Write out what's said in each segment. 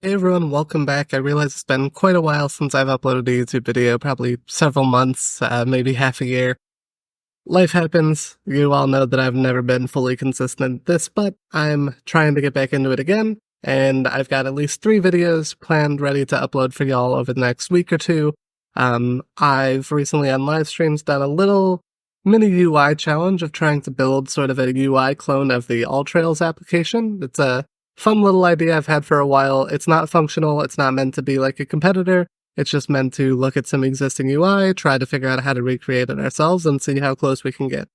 Hey everyone, welcome back. I realize it's been quite a while since I've uploaded a YouTube video, probably several months, maybe half a year. Life happens. You all know that I've never been fully consistent at this, but I'm trying to get back into it again, and I've got at least 3 videos planned ready to upload for y'all over the next week or two. I've recently on live streams done a little mini UI challenge of trying to build sort of a UI clone of the AllTrails application. It's a fun little idea I've had for a while. It's not functional, it's not meant to be like a competitor. It's just meant to look at some existing UI, try to figure out how to recreate it ourselves, and see how close we can get.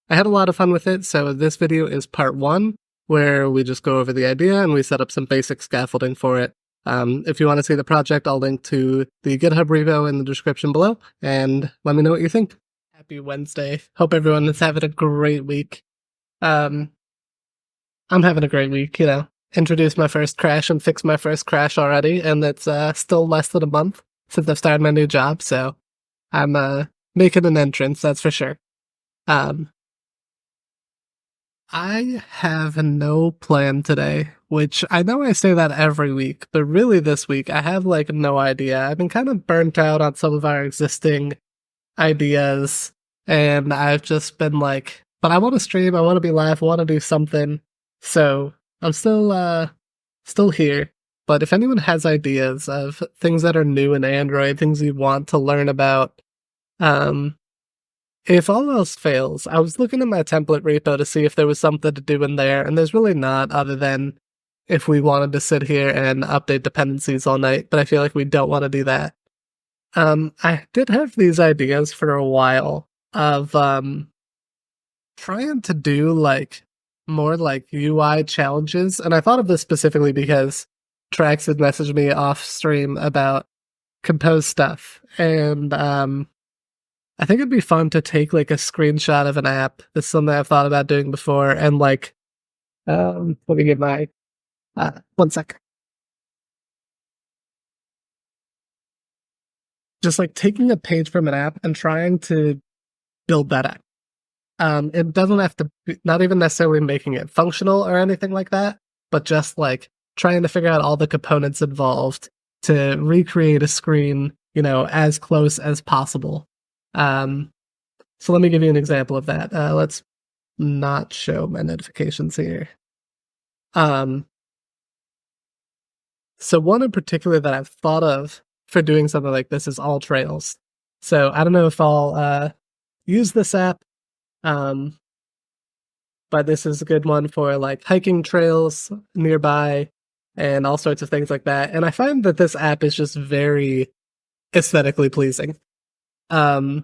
I had a lot of fun with it, so this video is part 1, where we just go over the idea and we set up some basic scaffolding for it. If you want to see the project, I'll link to the GitHub repo in the description below, and let me know what you think. Happy Wednesday. Hope everyone is having a great week. I'm having a great week, Introduced my first crash and fixed my first crash already, and it's still less than a month since I've started my new job, so I'm making an entrance, that's for sure. I have no plan today, which I know I say that every week, but really this week I have like no idea. I've been kind of burnt out on some of our existing ideas, and I've just been like, but I want to stream, I want to be live, I want to do something, so I'm still here, but if anyone has ideas of things that are new in Android, things you want to learn about, if all else fails, I was looking at my template repo to see if there was something to do in there, and there's really not, other than if we wanted to sit here and update dependencies all night, but I feel like we don't want to do that. I did have these ideas for a while of, trying to do, more UI challenges, and I thought of this specifically because Trax had messaged me off stream about compose stuff, and I think it'd be fun to take a screenshot of an app. This is something I've thought about doing before, and let me get my 1 sec. Just taking a page from an app and trying to build that app. It doesn't have to be, not even necessarily making it functional or anything like that, but just trying to figure out all the components involved to recreate a screen, as close as possible. So let me give you an example of that. Let's not show my notifications here. So one in particular that I've thought of for doing something like this is AllTrails. So I don't know if I'll use this app, but this is a good one for hiking trails nearby and all sorts of things like that. And I find that this app is just very aesthetically pleasing. This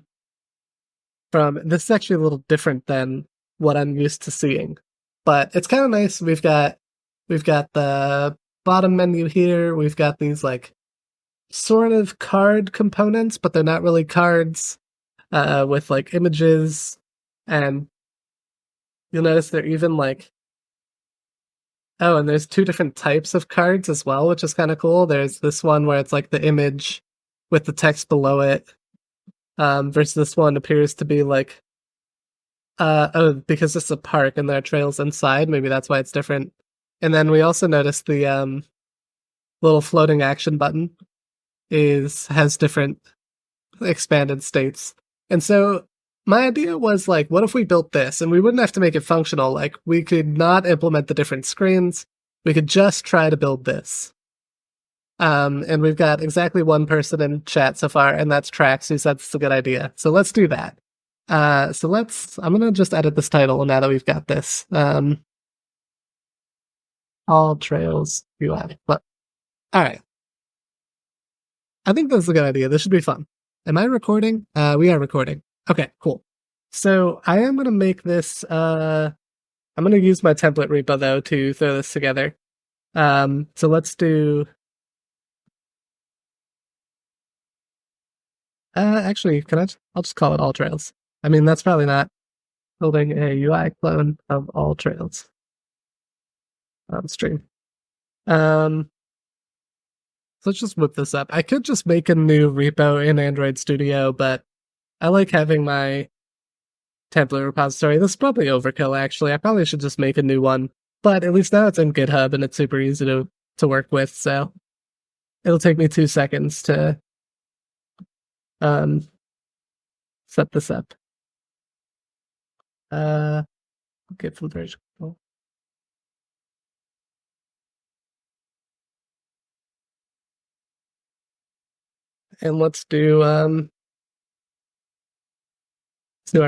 is actually a little different than what I'm used to seeing, but it's kind of nice. We've got the bottom menu here. We've got these sort of card components, but they're not really cards, with images. And you'll notice they're even oh, and there's 2 different types of cards as well, which is kind of cool. There's this one where it's the image with the text below it, versus this one appears to be oh, because it's a park and there are trails inside, maybe that's why it's different. And then we also noticed the little floating action button has different expanded states. And so my idea was what if we built this and we wouldn't have to make it functional? We could not implement the different screens. We could just try to build this. And we've got exactly 1 person in chat so far, and that's Trax, who said it's a good idea. So let's do that. I'm gonna just edit this title now that we've got this. AllTrails UI. But all right. I think that's a good idea. This should be fun. Am I recording? We are recording. Okay, cool. So I am going to make this, I'm going to use my template repo though to throw this together. So let's do, actually, I'll just call it AllTrails. I mean, that's probably not building a UI clone of AllTrails on stream. So let's just whip this up. I could just make a new repo in Android Studio, but I like having my template repository. This is probably overkill, actually. I probably should just make a new one, but at least now it's in GitHub and it's super easy to work with, so It'll take me 2 seconds to set this up. Okay, filtration. And let's do our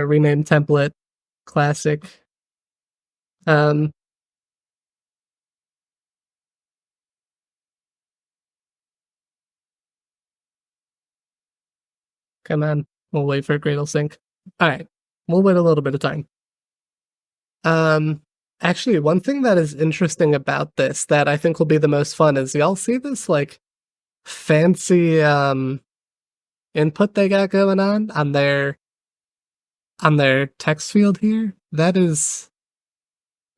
rename template classic. Come on, we'll wait for Gradle sync. All right, we'll wait a little bit of time. Actually, one thing that is interesting about this that I think will be the most fun is y'all see this like fancy input they got going on their text field here. That is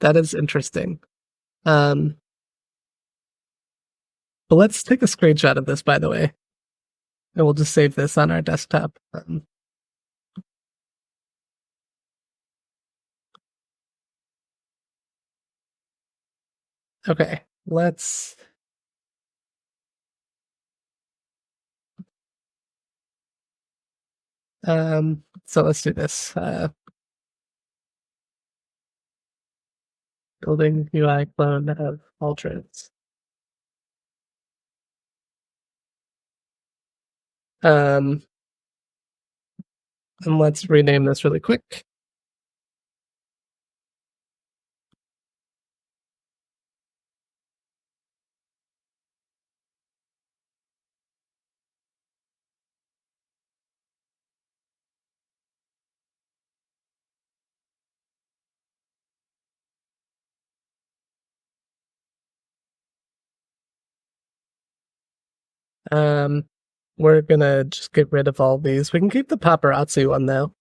interesting. But let's take a screenshot of this, by the way, and we'll just save this on our desktop. Okay, let's so let's do this. Building UI clone of AllTrails. And let's rename this really quick. We're gonna just get rid of all these. We can keep the paparazzi one though.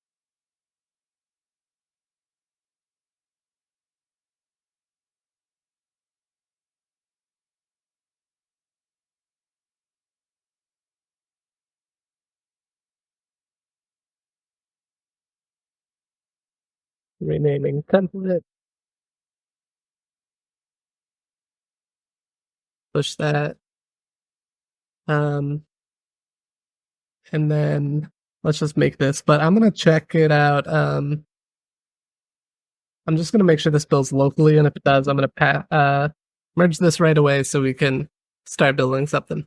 Renaming template. Push that. And then let's just make this, but I'm gonna check it out. I'm just gonna make sure this builds locally, and if it does, I'm gonna merge this right away so we can start building something.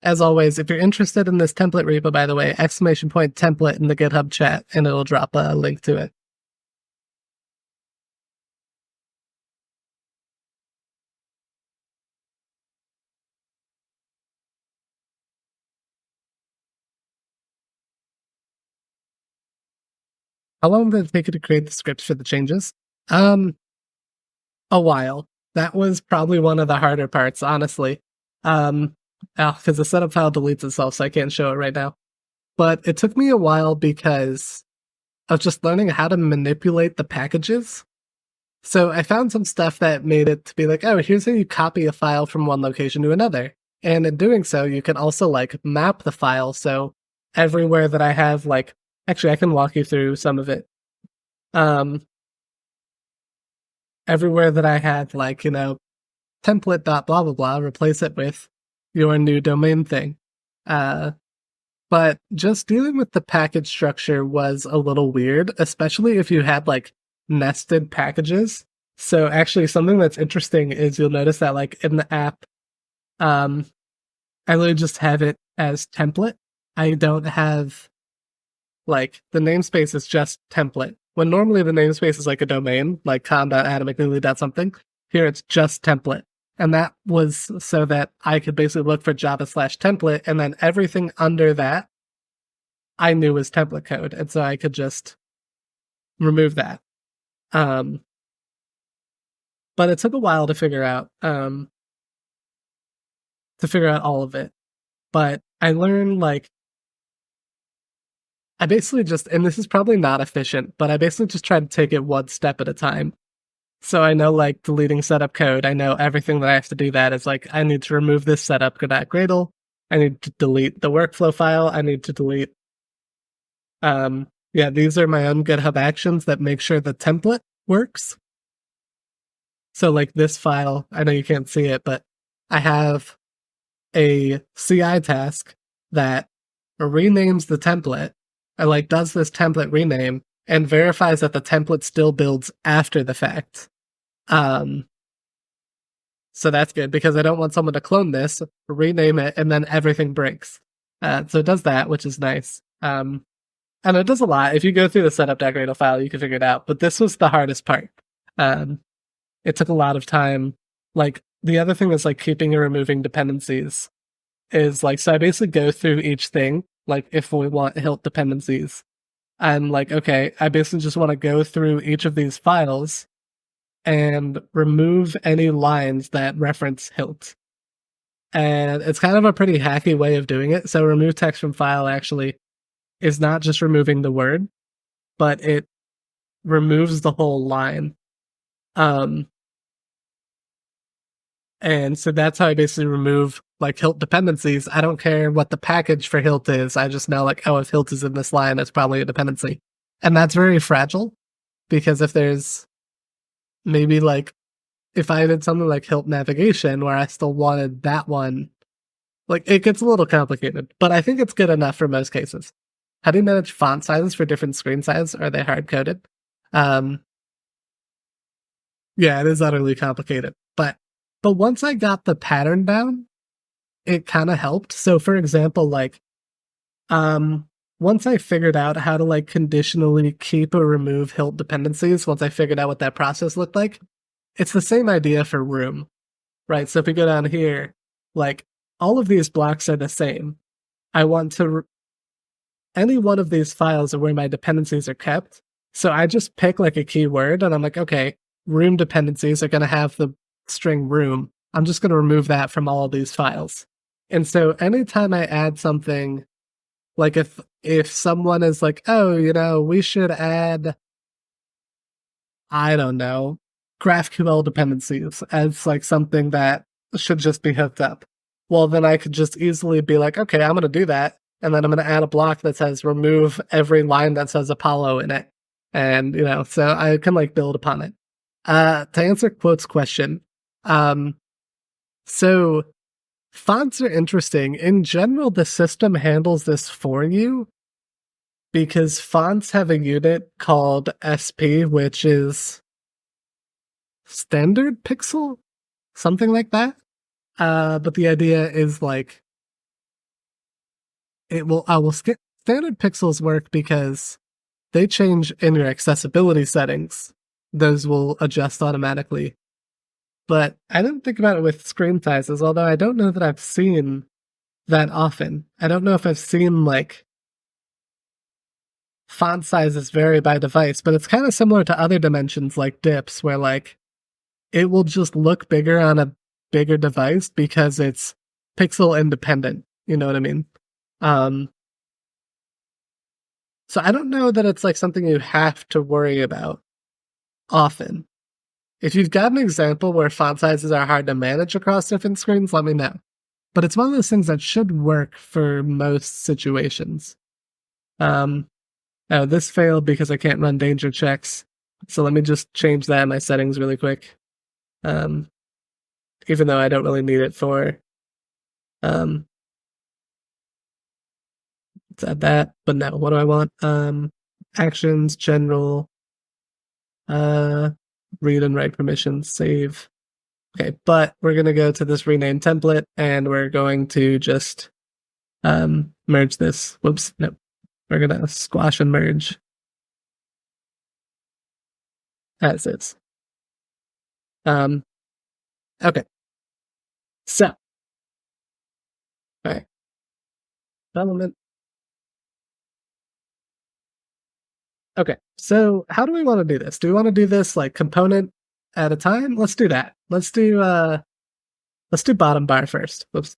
As always, if you're interested in this template repo, by the way, ! template in the GitHub chat, and it'll drop a link to it. How long did it take you to create the scripts for the changes? A while. That was probably one of the harder parts, honestly. Because the setup file deletes itself, so I can't show it right now. But it took me a while because I was just learning how to manipulate the packages. So I found some stuff that made it to be like, oh, here's how you copy a file from one location to another. And in doing so, you can also like map the file. So everywhere that I have like, actually, I can walk you through some of it. Everywhere that I had like, template dot blah blah blah, replace it with your new domain thing. But just dealing with the package structure was a little weird, especially if you had like nested packages. So actually something that's interesting is you'll notice that like in the app, I literally just have it as template. I don't have like the namespace is just template. When normally the namespace is like a domain, like com.adamcneely.something, here it's just template. And that was so that I could basically look for Java/template, and then everything under that I knew was template code. And so I could just remove that. But it took a while to figure out all of it. But I learned like I basically just, and this is probably not efficient, but I basically just try to take it one step at a time. So I know like deleting setup code, I know everything that I have to do that is like, I need to remove this setup.gradle. I need to delete the workflow file. I need to delete, yeah, these are my own GitHub actions that make sure the template works. So like this file, I know you can't see it, but I have a CI task that renames the template, or like does this template rename and verifies that the template still builds after the fact. So that's good because I don't want someone to clone this, rename it, and then everything breaks. So it does that, which is nice. And it does a lot. If you go through the setup decorator file, you can figure it out. But this was the hardest part. It took a lot of time. Like the other thing that's like keeping and removing dependencies is like, so I basically go through each thing. Like if we want hilt dependencies, I'm like, okay, I basically just want to go through each of these files and remove any lines that reference hilt. And it's kind of a pretty hacky way of doing it. So remove text from file actually is not just removing the word, but it removes the whole line. And so that's how I basically remove like hilt dependencies. I don't care what the package for hilt is. I just know like, oh, if hilt is in this line, it's probably a dependency. And that's very fragile because if there's maybe like, if I did something like hilt navigation where I still wanted that one, like it gets a little complicated, but I think it's good enough for most cases. How do you manage font sizes for different screen sizes? Are they hard coded? Yeah, it is utterly complicated, but once I got the pattern down, it kind of helped. So for example, like, once I figured out how to like conditionally keep or remove hilt dependencies, once I figured out what that process looked like, it's the same idea for room, right? So if we go down here, like all of these blocks are the same. I want to, any one of these files are where my dependencies are kept. So I just pick like a keyword and I'm like, okay, room dependencies are going to have the string room. I'm just going to remove that from all of these files. And so anytime I add something, like if someone is like, oh, you know, we should add, I don't know, GraphQL dependencies as like something that should just be hooked up. Well, then I could just easily be like, okay, I'm going to do that. And then I'm going to add a block that says remove every line that says Apollo in it. And, you know, so I can like build upon it. To answer Quote's question, so fonts are interesting. In general, the system handles this for you because fonts have a unit called SP, which is standard pixel, something like that. But the idea is like standard pixels work because they change in your accessibility settings. Those will adjust automatically. But I didn't think about it with screen sizes, although I don't know that I've seen that often. I don't know if I've seen like font sizes vary by device, but it's kind of similar to other dimensions like dips where like it will just look bigger on a bigger device because it's pixel independent. You know what I mean? So I don't know that it's like something you have to worry about often. If you've got an example where font sizes are hard to manage across different screens, let me know. But it's one of those things that should work for most situations. Oh, this failed because I can't run danger checks. So let me just change that in my settings really quick. Even though I don't really need it for, let's add that, but no, what do I want? Actions, general, read and write permissions, save. Okay, but we're going to go to this rename template and we're going to just merge this. Whoops, no. We're going to squash and merge as is. Okay. So, all right. Development. Okay, so how do we want to do this? Do we want to do this like component at a time? Let's do that. Let's do bottom bar first. Whoops.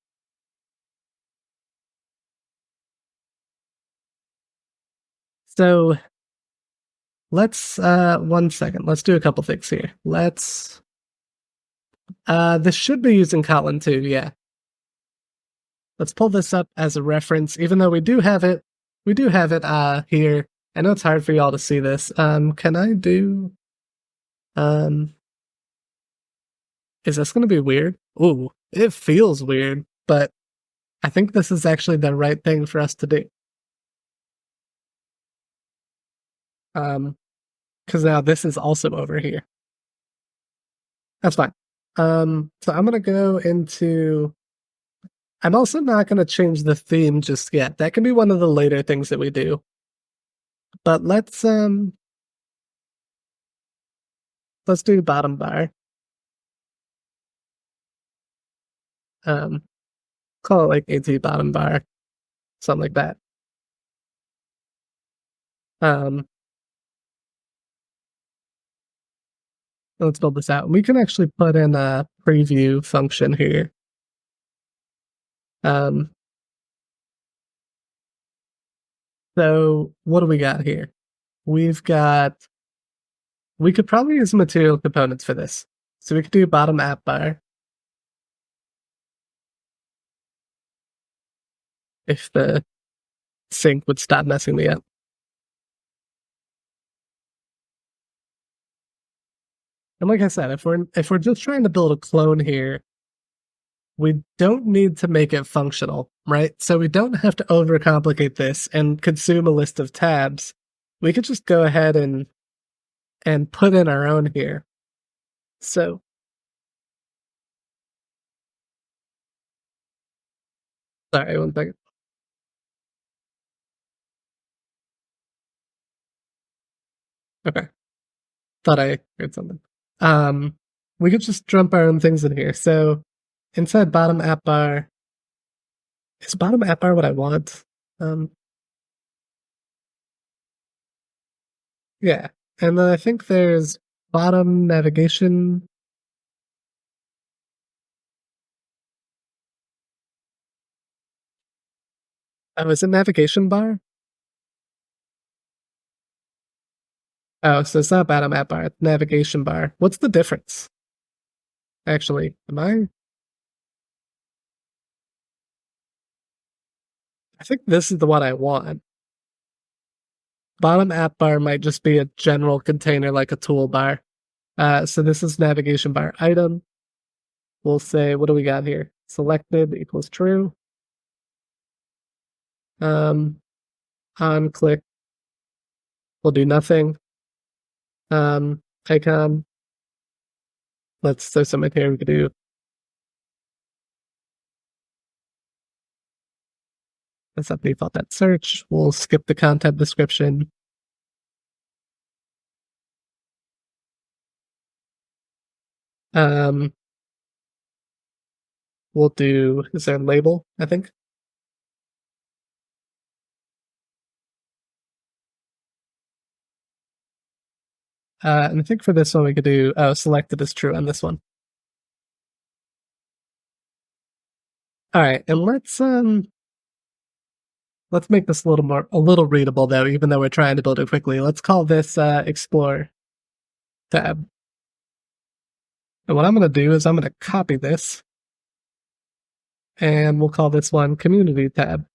So let's 1 second. Let's do a couple things here. Let's this should be using Kotlin too, yeah. Let's pull this up as a reference, even though we do have it here. I know it's hard for y'all to see this. Can I do Is this going to be weird? Ooh, it feels weird, but I think this is actually the right thing for us to do. Because now this is also over here. That's fine. So I'm gonna go into. I'm also not gonna change the theme just yet. That can be one of the later things that we do. But let's do bottom bar. Um, call it like AT bottom bar, something like that. Um, let's build this out. We can actually put in a preview function here. Um, so what do we got here? We've got. We could probably use material components for this. So we could do bottom app bar. If the sync would stop messing me up. And like I said, if we're just trying to build a clone here, we don't need to make it functional, right? So we don't have to overcomplicate this and consume a list of tabs. We could just go ahead and put in our own here. So sorry, one second. Okay. Thought I heard something. Um we could just dump our own things in here. So inside bottom app bar, is bottom app bar what I want? Um Yeah. And then I think there's bottom navigation. Oh, is it navigation bar? Oh, so it's not bottom app bar, it's navigation bar. What's the difference? Actually, I think this is the one I want. Bottom app bar might just be a general container like a toolbar. So this is navigation bar item. We'll say, what do we got here? Selected equals true. On click, we'll do nothing. Icon. Let's throw something here we could do. Let's not default that search. We'll skip the content description. We'll do, is there a label, I think? And I think for this one we could do selected as true on this one. All right, and let's make this a little readable though, even though we're trying to build it quickly. Let's call this explore tab. And what I'm gonna do is I'm gonna copy this and we'll call this one community tab.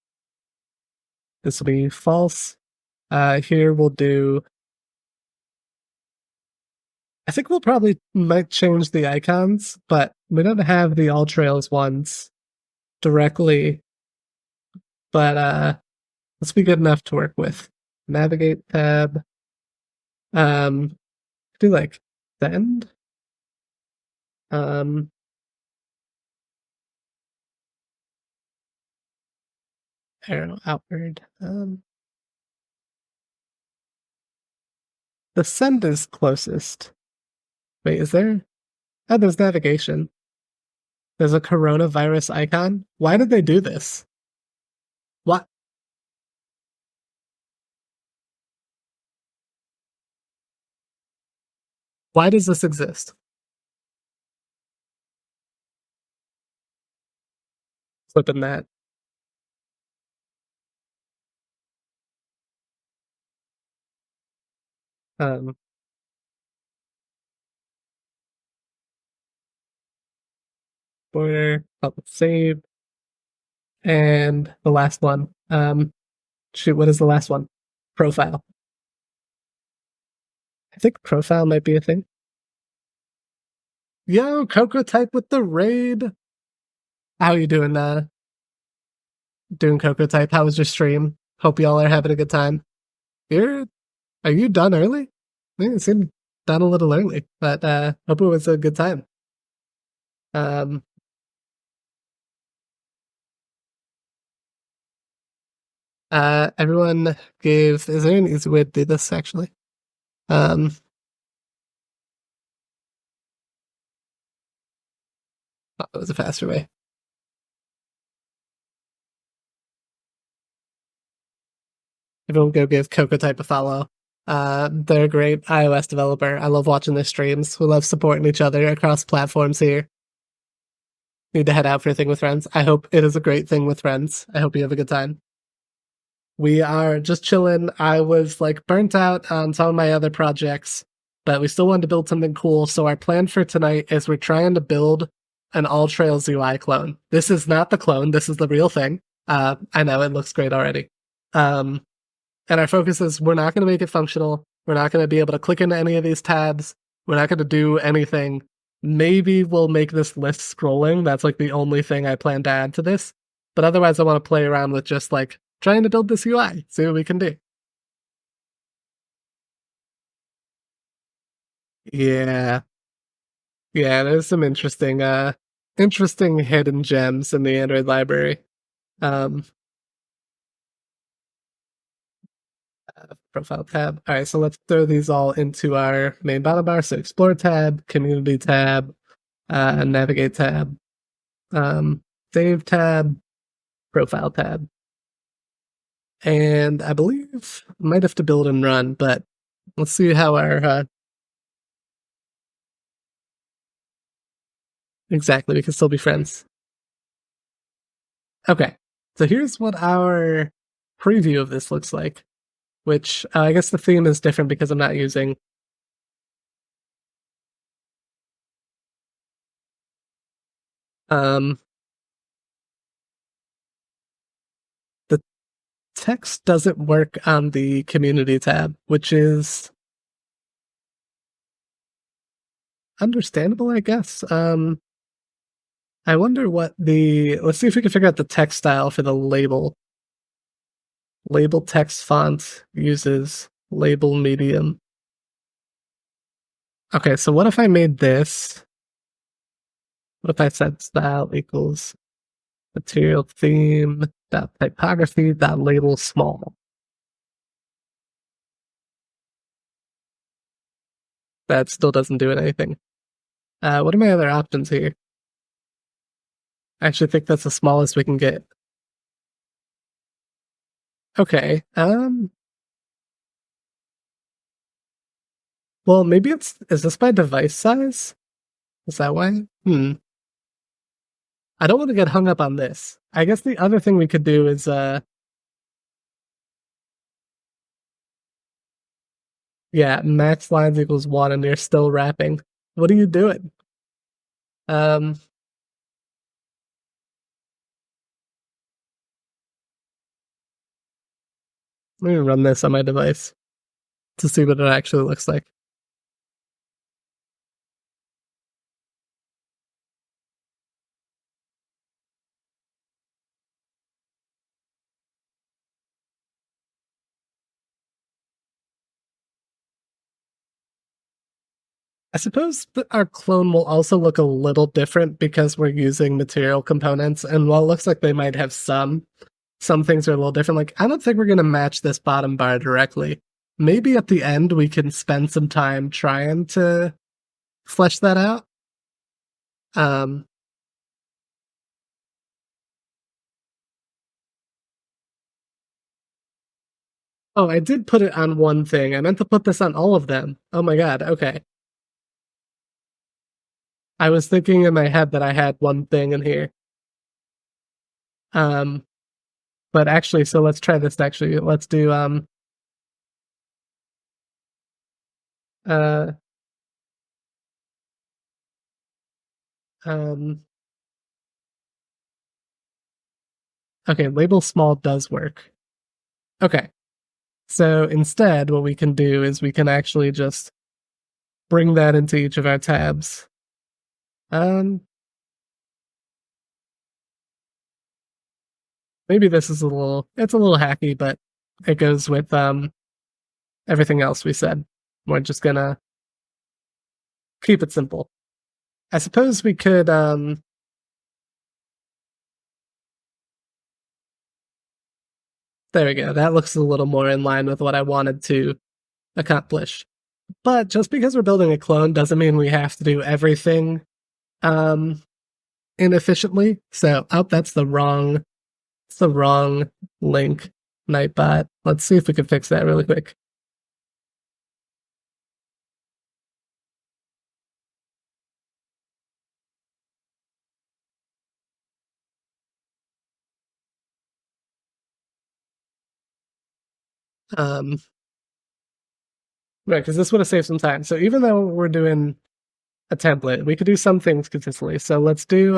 This will be false. Here we'll do, I think we'll probably might change the icons, but we don't have the AllTrails ones directly, but let's be good enough to work with. Navigate tab. Do like send. Arrow outward. The send is closest. Wait, is there? Oh, there's navigation. There's a coronavirus icon. Why did they do this? What? Why does this exist? Flipping that. Um, border, public save, and the last one. Shoot, what is the last one? Profile. I think profile might be a thing. Yo, Coco type with the raid. How you doing, doing Coco type? How was your stream? Hope y'all are having a good time. You're, are you done early? I think it seemed done a little early, but hope it was a good time. Um, everyone gave. Is there an easy way to do this actually? Um, oh, it was a faster way. Everyone go give Coco type a follow. They're a great iOS developer. I love watching their streams. We love supporting each other across platforms here. Need to head out for a thing with friends. I hope it is a great thing with friends. I hope you have a good time. We are just chilling. I was like burnt out on some of my other projects, but we still wanted to build something cool. So our plan for tonight is we're trying to build an AllTrails UI clone. This is not the clone. This is the real thing. I know it looks great already. Um, and our focus is we're not going to make it functional. We're not going to be able to click into any of these tabs. We're not going to do anything. Maybe we'll make this list scrolling. That's like the only thing I plan to add to this. But otherwise, I want to play around with just like trying to build this UI, see what we can do. Yeah. Yeah, there's some interesting hidden gems in the Android library. Um Profile tab. All right, so let's throw these all into our main bottom bar. So explore tab, community tab, navigate tab, um, save tab, profile tab. And I believe I might have to build and run, but let's see how our exactly we can still be friends. Okay, so here's what our preview of this looks like, which I guess the theme is different because I'm not using um the text doesn't work on the community tab, which is understandable, I guess. I wonder what the let's see if we can figure out the text style for the label. Label text font uses label medium. Okay, so what if I made this? What if I said style equals material theme dot typography dot label small? That still doesn't do anything. What are my other options here? I actually think that's the smallest we can get. Okay. Well, maybe is this by device size? Is that why? I don't want to get hung up on this. I guess the other thing we could do is yeah, max lines equals 1 and you're still wrapping. What are you doing? Um Let me run this on my device to see what it actually looks like. I suppose that our clone will also look a little different because we're using material components, and while it looks like they might have some things are a little different. Like, I don't think we're going to match this bottom bar directly. Maybe at the end we can spend some time trying to flesh that out. Um, oh, I did put it on one thing. I meant to put this on all of them. Oh my god, okay. I was thinking in my head that I had one thing in here. Um, but actually, so let's try this actually. Let's do uh um okay, label small does work. Okay. So instead, what we can do is we can actually just bring that into each of our tabs. Um, maybe this is it's a little hacky, but it goes with everything else we said. We're just gonna keep it simple. I suppose we could there we go. That looks a little more in line with what I wanted to accomplish. But just because we're building a clone doesn't mean we have to do everything um inefficiently. So, oh, it's the wrong link, Nightbot. Let's see if we can fix that really quick. Um, right, because this would have saved some time. So even though we're doing a template, we could do some things consistently. So let's do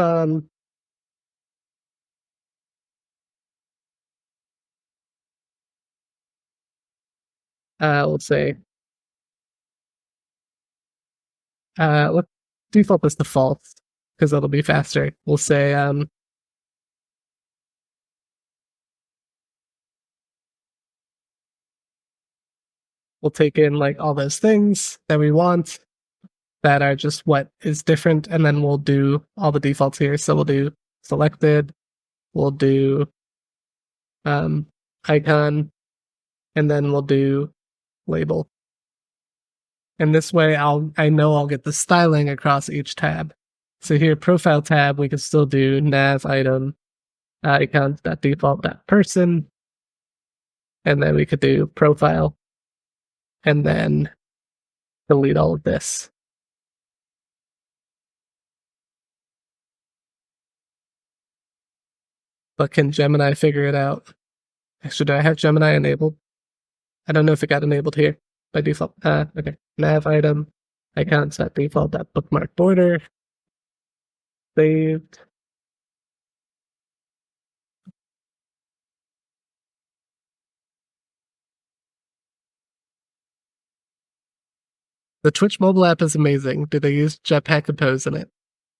let's say let's default this to false because it'll be faster. We'll say we'll take in like all those things that we want that are just what is different, and then we'll do all the defaults here. So we'll do selected, we'll do um, icon, and then we'll do label. And this way I know I'll get the styling across each tab. So here, profile tab, we can still do nav item icons.default.person, and then we could do profile, and then delete all of this. But can Gemini figure it out? Actually, do I have Gemini enabled? I don't know if it got enabled here by default. Okay. Nav item, icons.default.bookmark border. Saved. The Twitch mobile app is amazing. Do they use Jetpack Compose in it?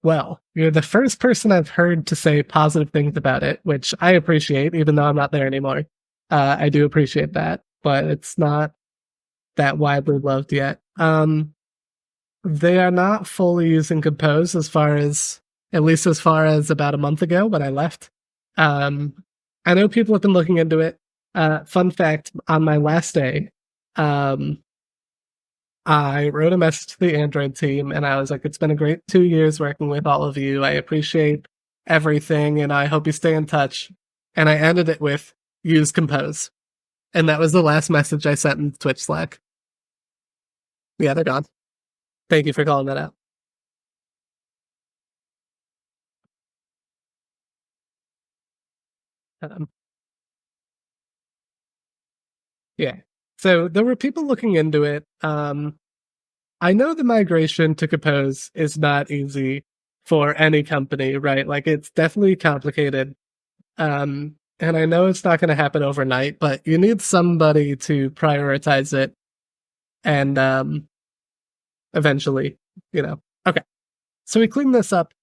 Well, you're the first person I've heard to say positive things about it, which I appreciate, even though I'm not there anymore. I do appreciate that, but it's not that widely loved yet. They are not fully using Compose at least as far as about a month ago when I left. I know people have been looking into it. Fun fact, on my last day, I wrote a message to the Android team and I was like, it's been a great 2 years working with all of you. I appreciate everything and I hope you stay in touch. And I ended it with use Compose. And that was the last message I sent in Twitch Slack. Yeah, they're gone. Thank you for calling that out. Um, yeah. So there were people looking into it. I know the migration to Compose is not easy for any company, right? Like it's definitely complicated. And I know it's not going to happen overnight, but you need somebody to prioritize it and eventually, Okay. So we clean this up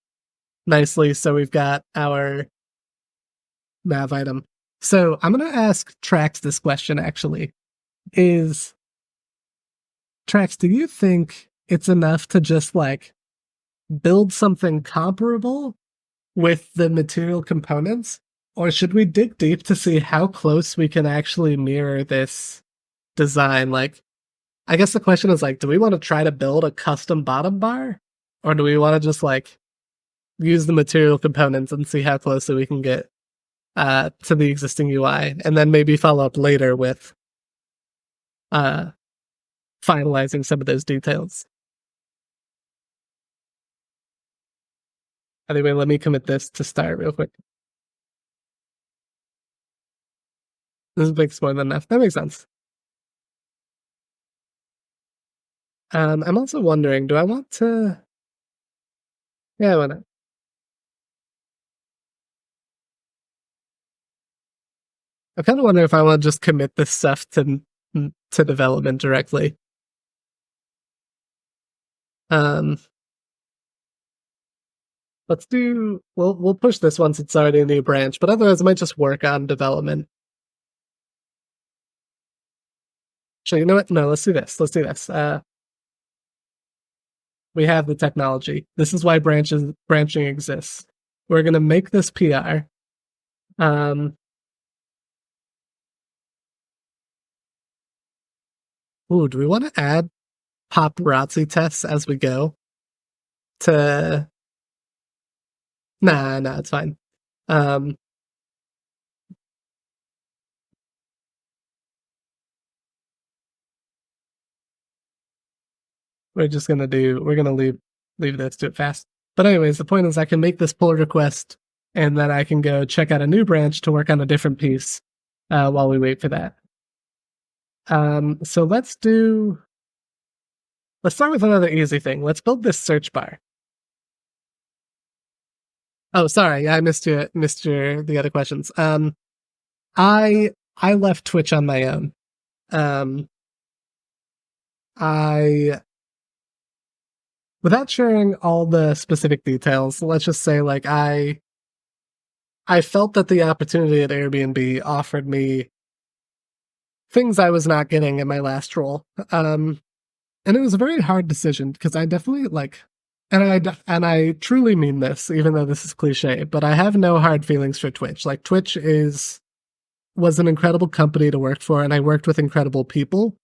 nicely. So we've got our nav item. So I'm going to ask Trax this question actually. Is Trax, do you think it's enough to just like build something comparable with the material components? Or should we dig deep to see how close we can actually mirror this design? Like, I guess the question is like, do we want to try to build a custom bottom bar? Or do we want to just like use the material components and see how closely we can get to the existing UI? And then maybe follow up later with finalizing some of those details. Anyway, let me commit this to start real quick. This makes more than enough. That makes sense. I'm also wondering, do I want to... Yeah, why not? I kind of wonder if I want to just commit this stuff to development directly. Um, we'll push this once it's already a new branch, but otherwise I might just work on development. So you know what? No, let's do this. Let's do this. We have the technology. This is why branching exists. We're gonna make this PR. Ooh, do we want to add paparazzi tests as we go? To Nah, it's fine. Um, we're gonna leave this to it fast. But anyways, the point is I can make this pull request and then I can go check out a new branch to work on a different piece while we wait for that. So let's start with another easy thing. Let's build this search bar. Oh, sorry, I missed the other questions. I left Twitch on my own. I Without sharing all the specific details, let's just say like I felt that the opportunity at Airbnb offered me things I was not getting in my last role. And it was a very hard decision because I definitely like, and I truly mean this, even though this is cliche, but I have no hard feelings for Twitch. Like Twitch was an incredible company to work for, and I worked with incredible people,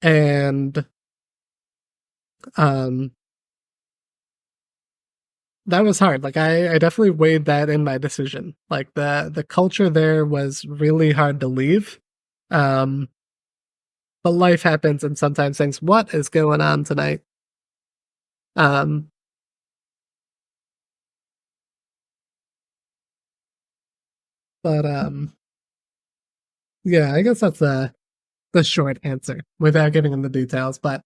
and that was hard. Like I definitely weighed that in my decision. Like the culture there was really hard to leave. But life happens and sometimes things, what is going on tonight? Um but yeah, I guess that's the short answer without giving them the details, but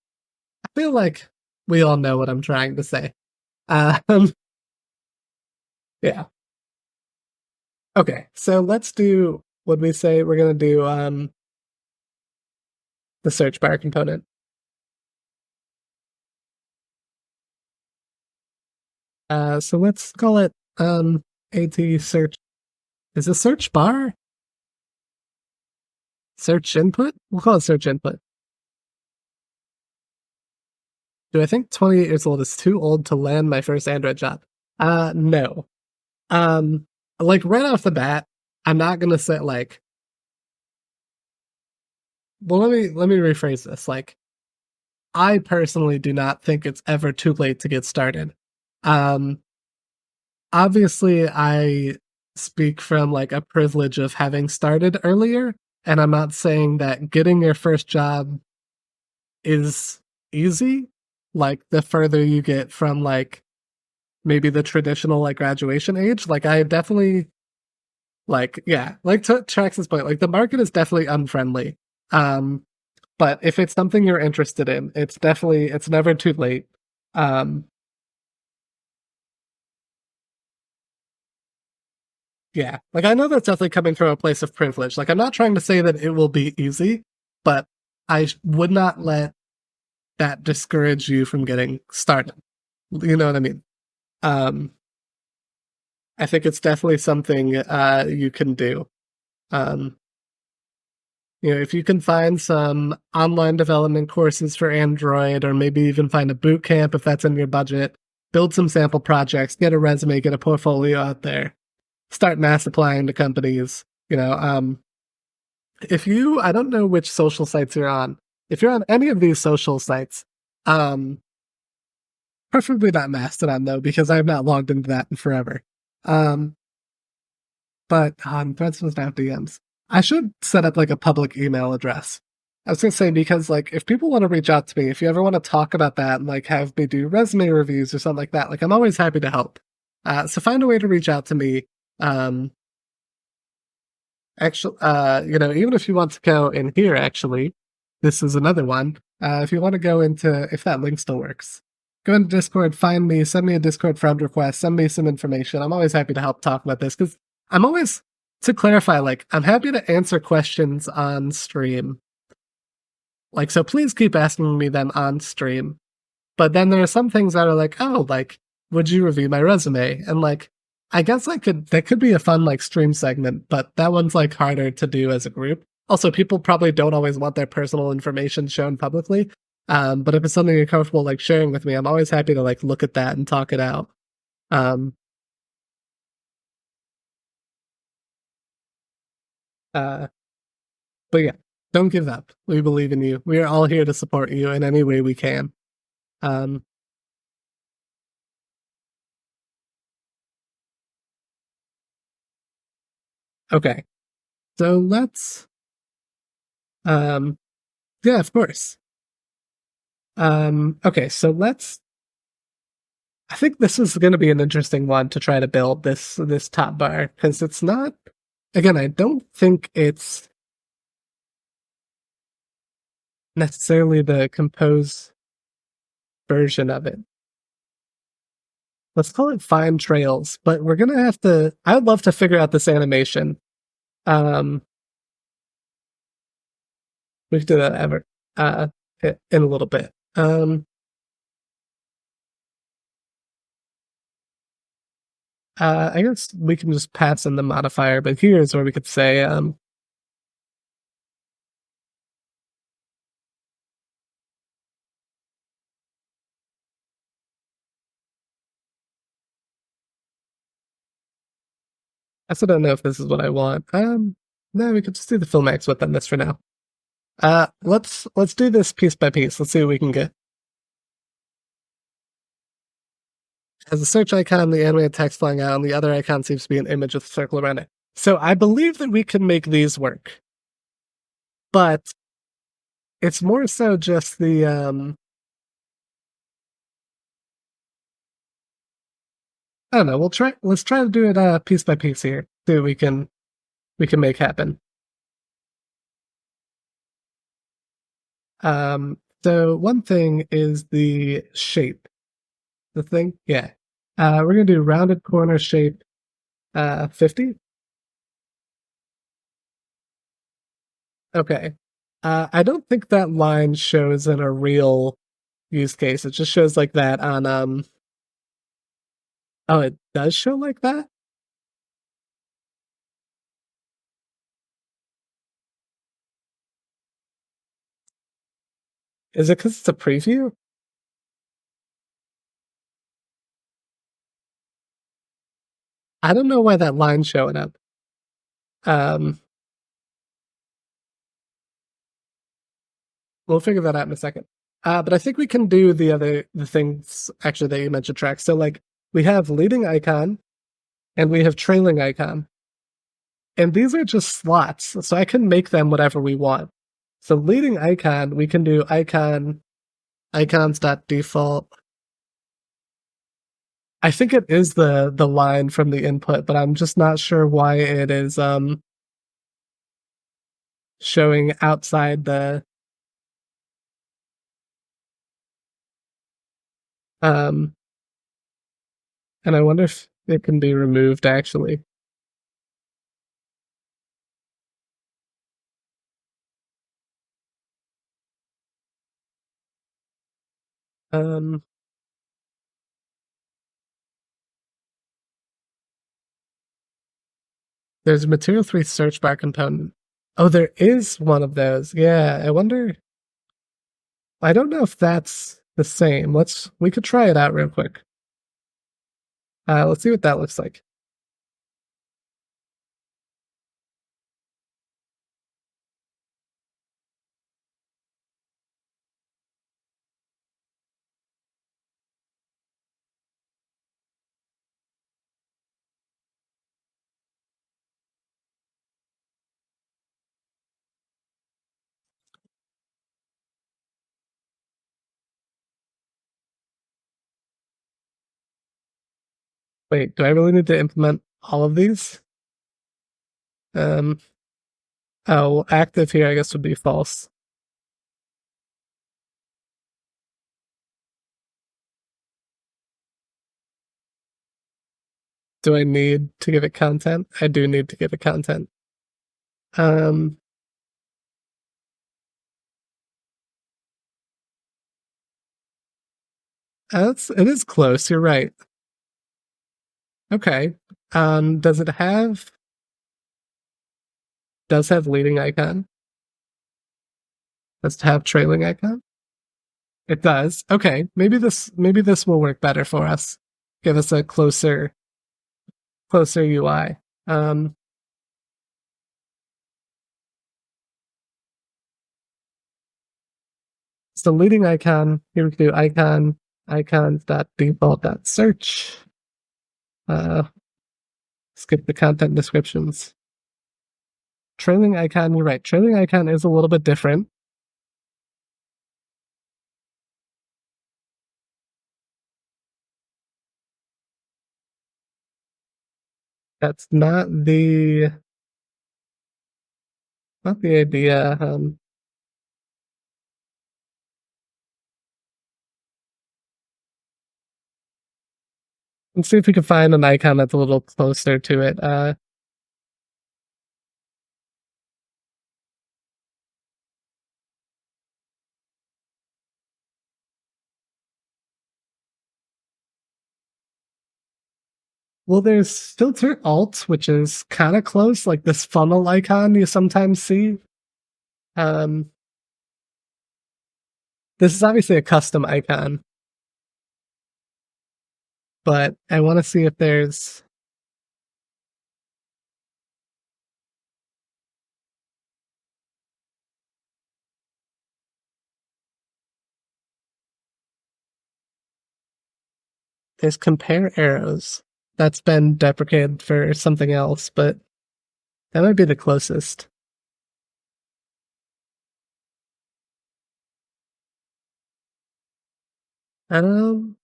I feel like we all know what I'm trying to say. Um yeah. Okay, so let's do what we say we're gonna do the search bar component. So let's call it AT search. Is it search bar? Search input? We'll call it search input. Do I think 28 years old is too old to land my first Android job? No. Um, like right off the bat, I'm not gonna say like. Well, let me rephrase this. Like, I personally do not think it's ever too late to get started. Um, Obviously, I speak from like a privilege of having started earlier, and I'm not saying that getting your first job is easy. Like the further you get from like maybe the traditional like graduation age, like I definitely like yeah, like to Trax's point, like the market is definitely unfriendly. Um, but if it's something you're interested in, it's never too late. Um, yeah, like I know that's definitely coming from a place of privilege. Like I'm not trying to say that it will be easy, but would not let that discourage you from getting started. You know what I mean? Um, I think it's definitely something you can do. Um, if you can find some online development courses for Android, or maybe even find a boot camp if that's in your budget, build some sample projects, get a resume, get a portfolio out there, start mass applying to companies. If you, I don't know which social sites you're on. If you're on any of these social sites, um, preferably not Mastodon though, because I've not logged into that in forever. Um, but Threads doesn't have DMs. I should set up like a public email address. I was gonna say because like if people want to reach out to me, if you ever want to talk about that and like have me do resume reviews or something like that, like I'm always happy to help. So find a way to reach out to me. Actually, even if you want to go in here, actually, this is another one. If you want to go into, if that link still works, go into Discord, find me, send me a Discord friend request, send me some information. I'm always happy to help talk about this because I'm always, to clarify, like, I'm happy to answer questions on stream. Like, so please keep asking me them on stream. But then there are some things that are like, oh, like, would you review my resume? And like, I guess that could be a fun like stream segment, but that one's like harder to do as a group. Also, people probably don't always want their personal information shown publicly. But if it's something you're comfortable like sharing with me, I'm always happy to like look at that and talk it out. Um, uh, but yeah, don't give up. We believe in you. We are all here to support you in any way we can. Um, okay, so let's. Um, yeah, of course. Okay, so let's. I think this is going to be an interesting one to try to build this top bar because it's not. Again, I don't think it's necessarily the compose version of it. Let's call it fine trails, but we're gonna have to. I would love to figure out this animation. Um, we can do that ever uh, in a little bit. I guess we can just pass in the modifier, but here's where we could say, I still don't know if this is what I want. No, we could just do the fill max width on this for now. Let's do this piece by piece. Let's see what we can get. Has a search icon, the animated text flying out, and the other icon seems to be an image with a circle around it. So I believe that we can make these work, but it's more so just the I don't know. Let's try to do it piece by piece here. See what we can make happen. So one thing is the shape. The thing, yeah. We're gonna do rounded corner shape 50. Okay. I don't think that line shows in a real use case. It just shows like that on oh, it does show like that? Is it because it's a preview? I don't know why that line's showing up. Um, we'll figure that out in a second. But I think we can do the things actually that you mentioned tracks. So like we have leading icon and we have trailing icon. And these are just slots, so I can make them whatever we want. So leading icon, we can do icons.default. I think it is the line from the input, but I'm just not sure why it is showing outside the um and I wonder if it can be removed actually. Um there's a material 3 search bar component. Oh, there is one of those. Yeah, I wonder. I don't know if that's the same. We could try it out real quick. Let's see what that looks like. Wait, do I really need to implement all of these? Um, oh, active here I guess would be false. Do I need to give it content? I do need to give it content. Um, it is close. You're right. Okay. Does it have leading icon? Does it have trailing icon? It does. Okay. Maybe this will work better for us. Give us a closer UI. So leading icon, here we can do icons.default.search. Skip the content descriptions. Trailing icon, you're right. Trailing icon is a little bit different. That's not the idea. Let's see if we can find an icon that's a little closer to it. Well, there's filter alt, which is kind of close, like this funnel icon you sometimes see. Um, this is obviously a custom icon, but I want to see if there's compare arrows. That's been deprecated for something else, but that might be the closest. Um,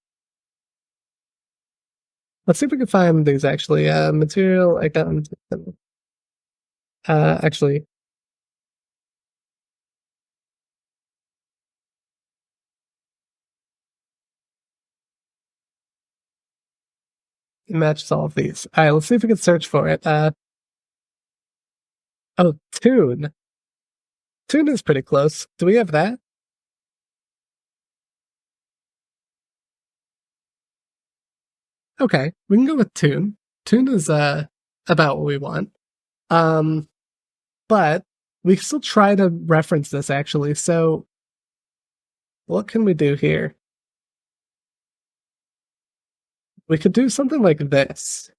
let's see if we can find these actually. Material icon. Actually, it matches all of these. All right, let's see if we can search for it. Oh, tune. Tune is pretty close. Do we have that? Okay, we can go with tune. Tune is about what we want. Um, but we can still try to reference this actually. So what can we do here? We could do something like this.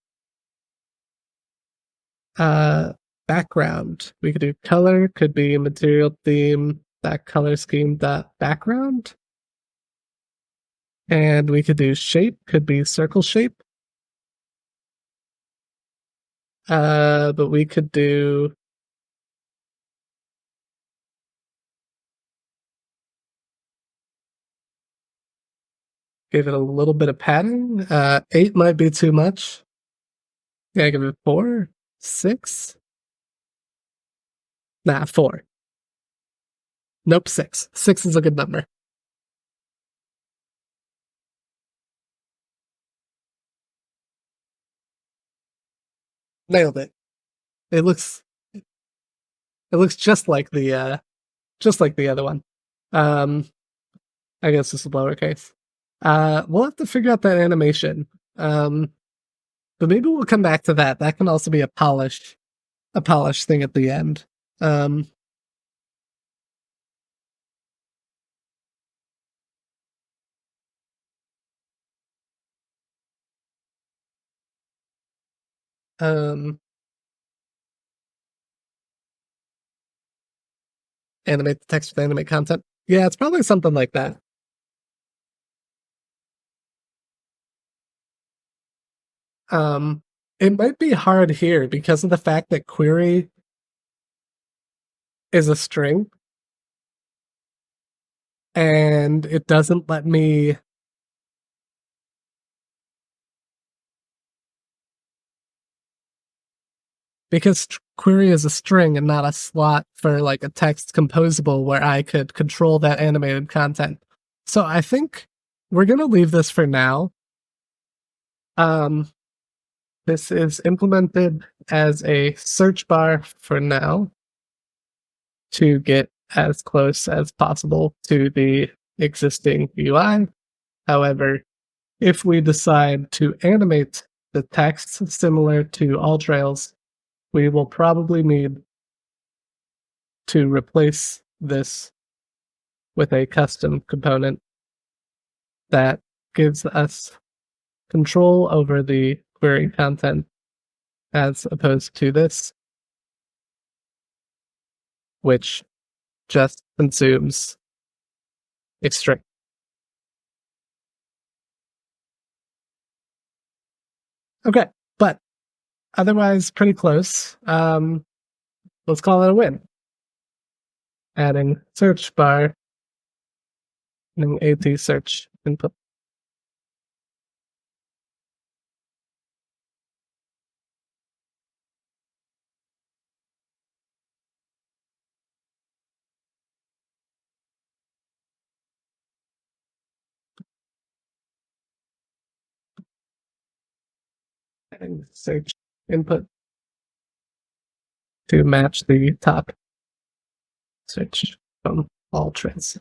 Background. We could do color, could be material theme, that color scheme, that background. And we could do shape, could be circle shape. But we could do give it a little bit of padding. 8 might be too much. Yeah, give it 4, 6. Nah, 4. Nope, 6. 6 is a good number. Nailed it. It looks just like the other one. I guess this is lowercase. We'll have to figure out that animation. But maybe we'll come back to that. That can also be a polished thing at the end. Um, um, animate the text with animate content. Yeah, it's probably something like that. It might be hard here because of the fact that query is a string and it doesn't let me because query is a string and not a slot for like a text composable where I could control that animated content. So I think we're gonna leave this for now. This is implemented as a search bar for now to get as close as possible to the existing UI. However, if we decide to animate the text similar to AllTrails, we will probably need to replace this with a custom component that gives us control over the query content as opposed to this, which just consumes a string. Okay, but otherwise pretty close. Let's call it a win. Adding search bar, adding AT search input. Adding search input to match the top search from AllTrails.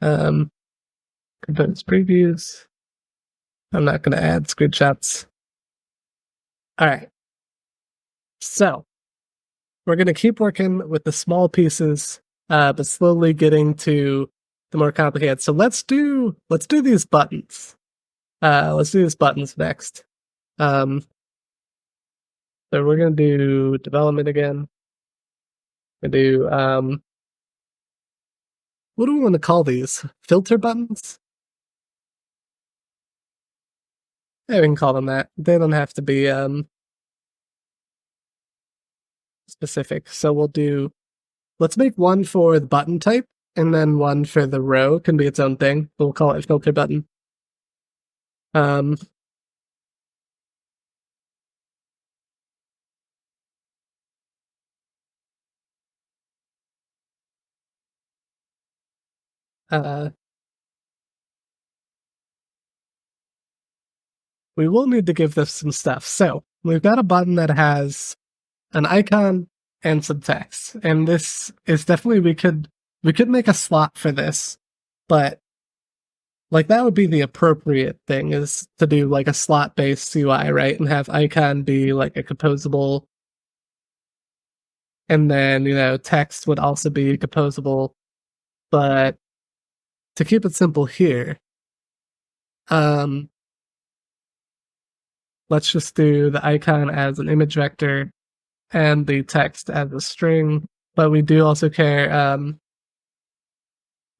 Components previews. I'm not going to add screenshots. All right. So we're going to keep working with the small pieces, but slowly getting to the more complicated. So let's do these buttons. Let's do these buttons next. So we're going to do development again. We're going to do, what do we want to call these? Filter buttons? Yeah, we can call them that. They don't have to be specific. So let's make one for the button type, and then one for the row can be its own thing. We'll call it filter button. We will need to give this some stuff. So we've got a button that has an icon and some text, and this is definitely we could make a slot for this, but like that would be the appropriate thing, is to do like a slot based UI, right? And have icon be like a composable, and then text would also be composable. But to keep it simple here, let's just do the icon as an image vector and the text as a string. But we do also care,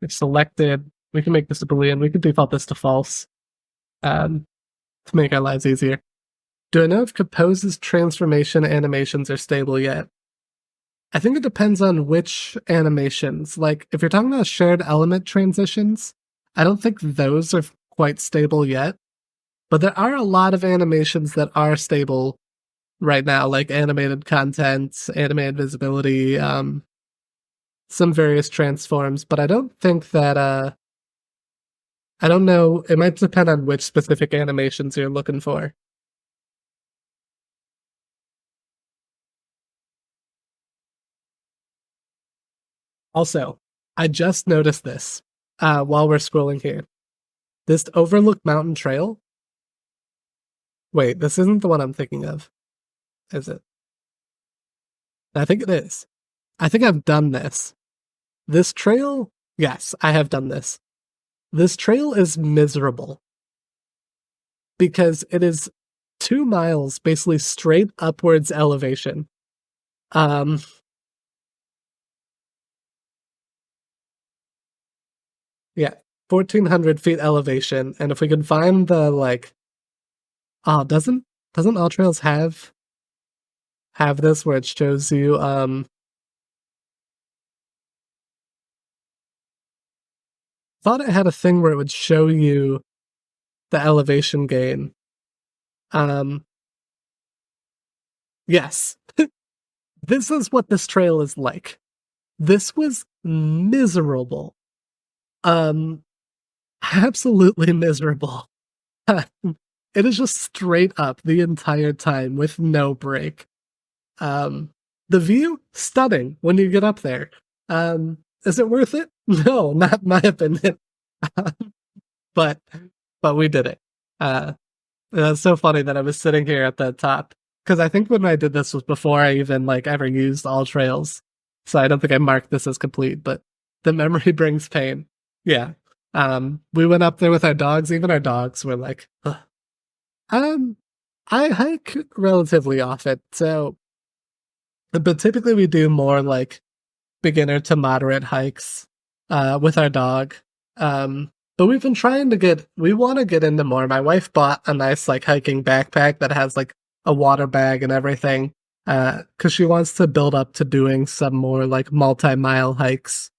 if selected, we can make this a Boolean. We can default this to false to make our lives easier. Do I know if Compose's transformation animations are stable yet? I think it depends on which animations. Like, if you're talking about shared element transitions, I don't think those are quite stable yet. But there are a lot of animations that are stable right now, like animated content, animated visibility, some various transforms. But I don't think that, I don't know, it might depend on which specific animations you're looking for. Also, I just noticed this while we're scrolling here. This Overlook Mountain Trail. Wait, this isn't the one I'm thinking of, is it? I think it is. I think I've done this. This trail, yes, I have done this. This trail is miserable because it is 2 miles basically straight upwards elevation. Yeah, 1,400 feet elevation, and if we can find the doesn't AllTrails have this where it shows you thought it had a thing where it would show you the elevation gain. Yes. This is what this trail is like. This was miserable. Absolutely miserable. It is just straight up the entire time with no break. The view, stunning when you get up there. Is it worth it? No, not in my opinion. But but we did it. It's so funny that I was sitting here at the top because I think when I did this was before I even like ever used AllTrails, so I don't think I marked this as complete. But the memory brings pain. Yeah. We went up there with our dogs. Even our dogs were like, ugh. Um, I hike relatively often, so but typically we do more like beginner to moderate hikes with our dog. But we've been trying to we want to get into more. My wife bought a nice like hiking backpack that has like a water bag and everything because she wants to build up to doing some more like multi-mile hikes.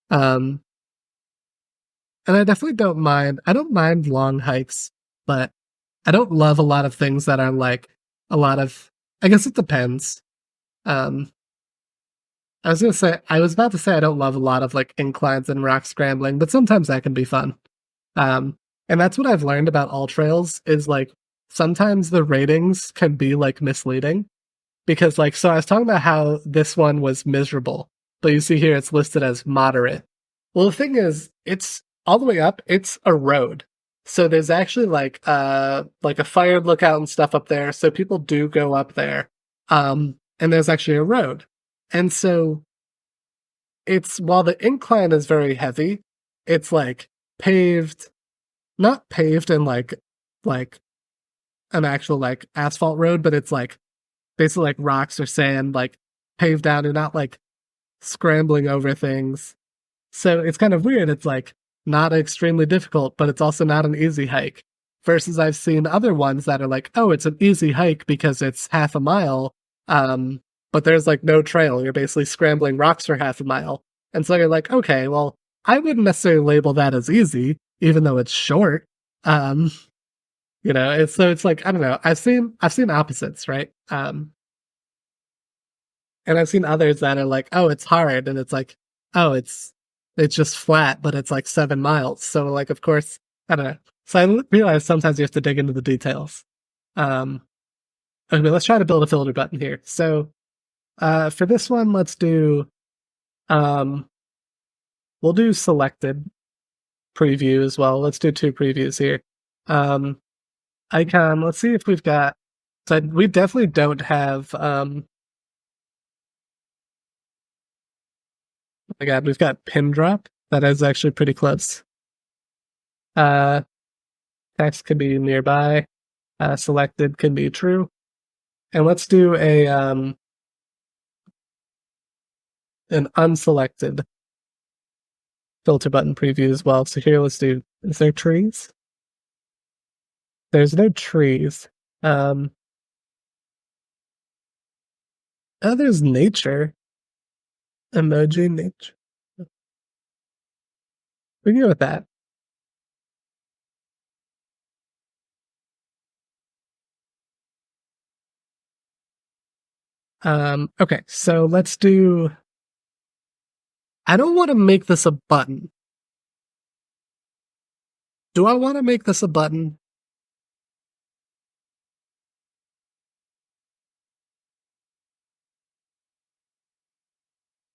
Um, and I definitely don't mind. I don't mind long hikes, but I don't love a lot of things that are like a lot of. I guess it depends. Um, I was about to say I don't love a lot of like inclines and rock scrambling, but sometimes that can be fun. And that's what I've learned about AllTrails is like sometimes the ratings can be like misleading because like, so I was talking about how this one was miserable, but you see here it's listed as moderate. Well, the thing is, it's all the way up, it's a road. So there's actually like a fire lookout and stuff up there. So people do go up there. And there's actually a road. And so it's while the incline is very heavy, it's like paved, not paved in like an actual like asphalt road, but it's like basically like rocks or sand, like paved down and not like scrambling over things. So it's kind of weird. It's like not extremely difficult, but it's also not an easy hike. Versus I've seen other ones that are like, oh, it's an easy hike because it's half a mile. But there's like no trail. You're basically scrambling rocks for half a mile. And so you're like, okay, well, I wouldn't necessarily label that as easy, even though it's short. Um, it's like, I don't know. I've seen opposites, right? And I've seen others that are like, oh, it's hard, and it's like, oh, it's just flat, but it's like 7 miles. So like, of course, I don't know. So I realize sometimes you have to dig into the details. Um, okay, let's try to build a filter button here. So for this one, um, we'll do selected preview as well. Let's do two previews here. Icon, let's see if we've got, so we definitely don't have, oh my god, we've got pin drop. That is actually pretty close. Uh, text could be nearby. Selected can be true. And let's do an unselected filter button preview as well. So here, let's do, is there trees? There's no trees. Oh, there's nature. Emoji nature. We can go with that. Okay, so let's do, I don't want to make this a button. Do I want to make this a button?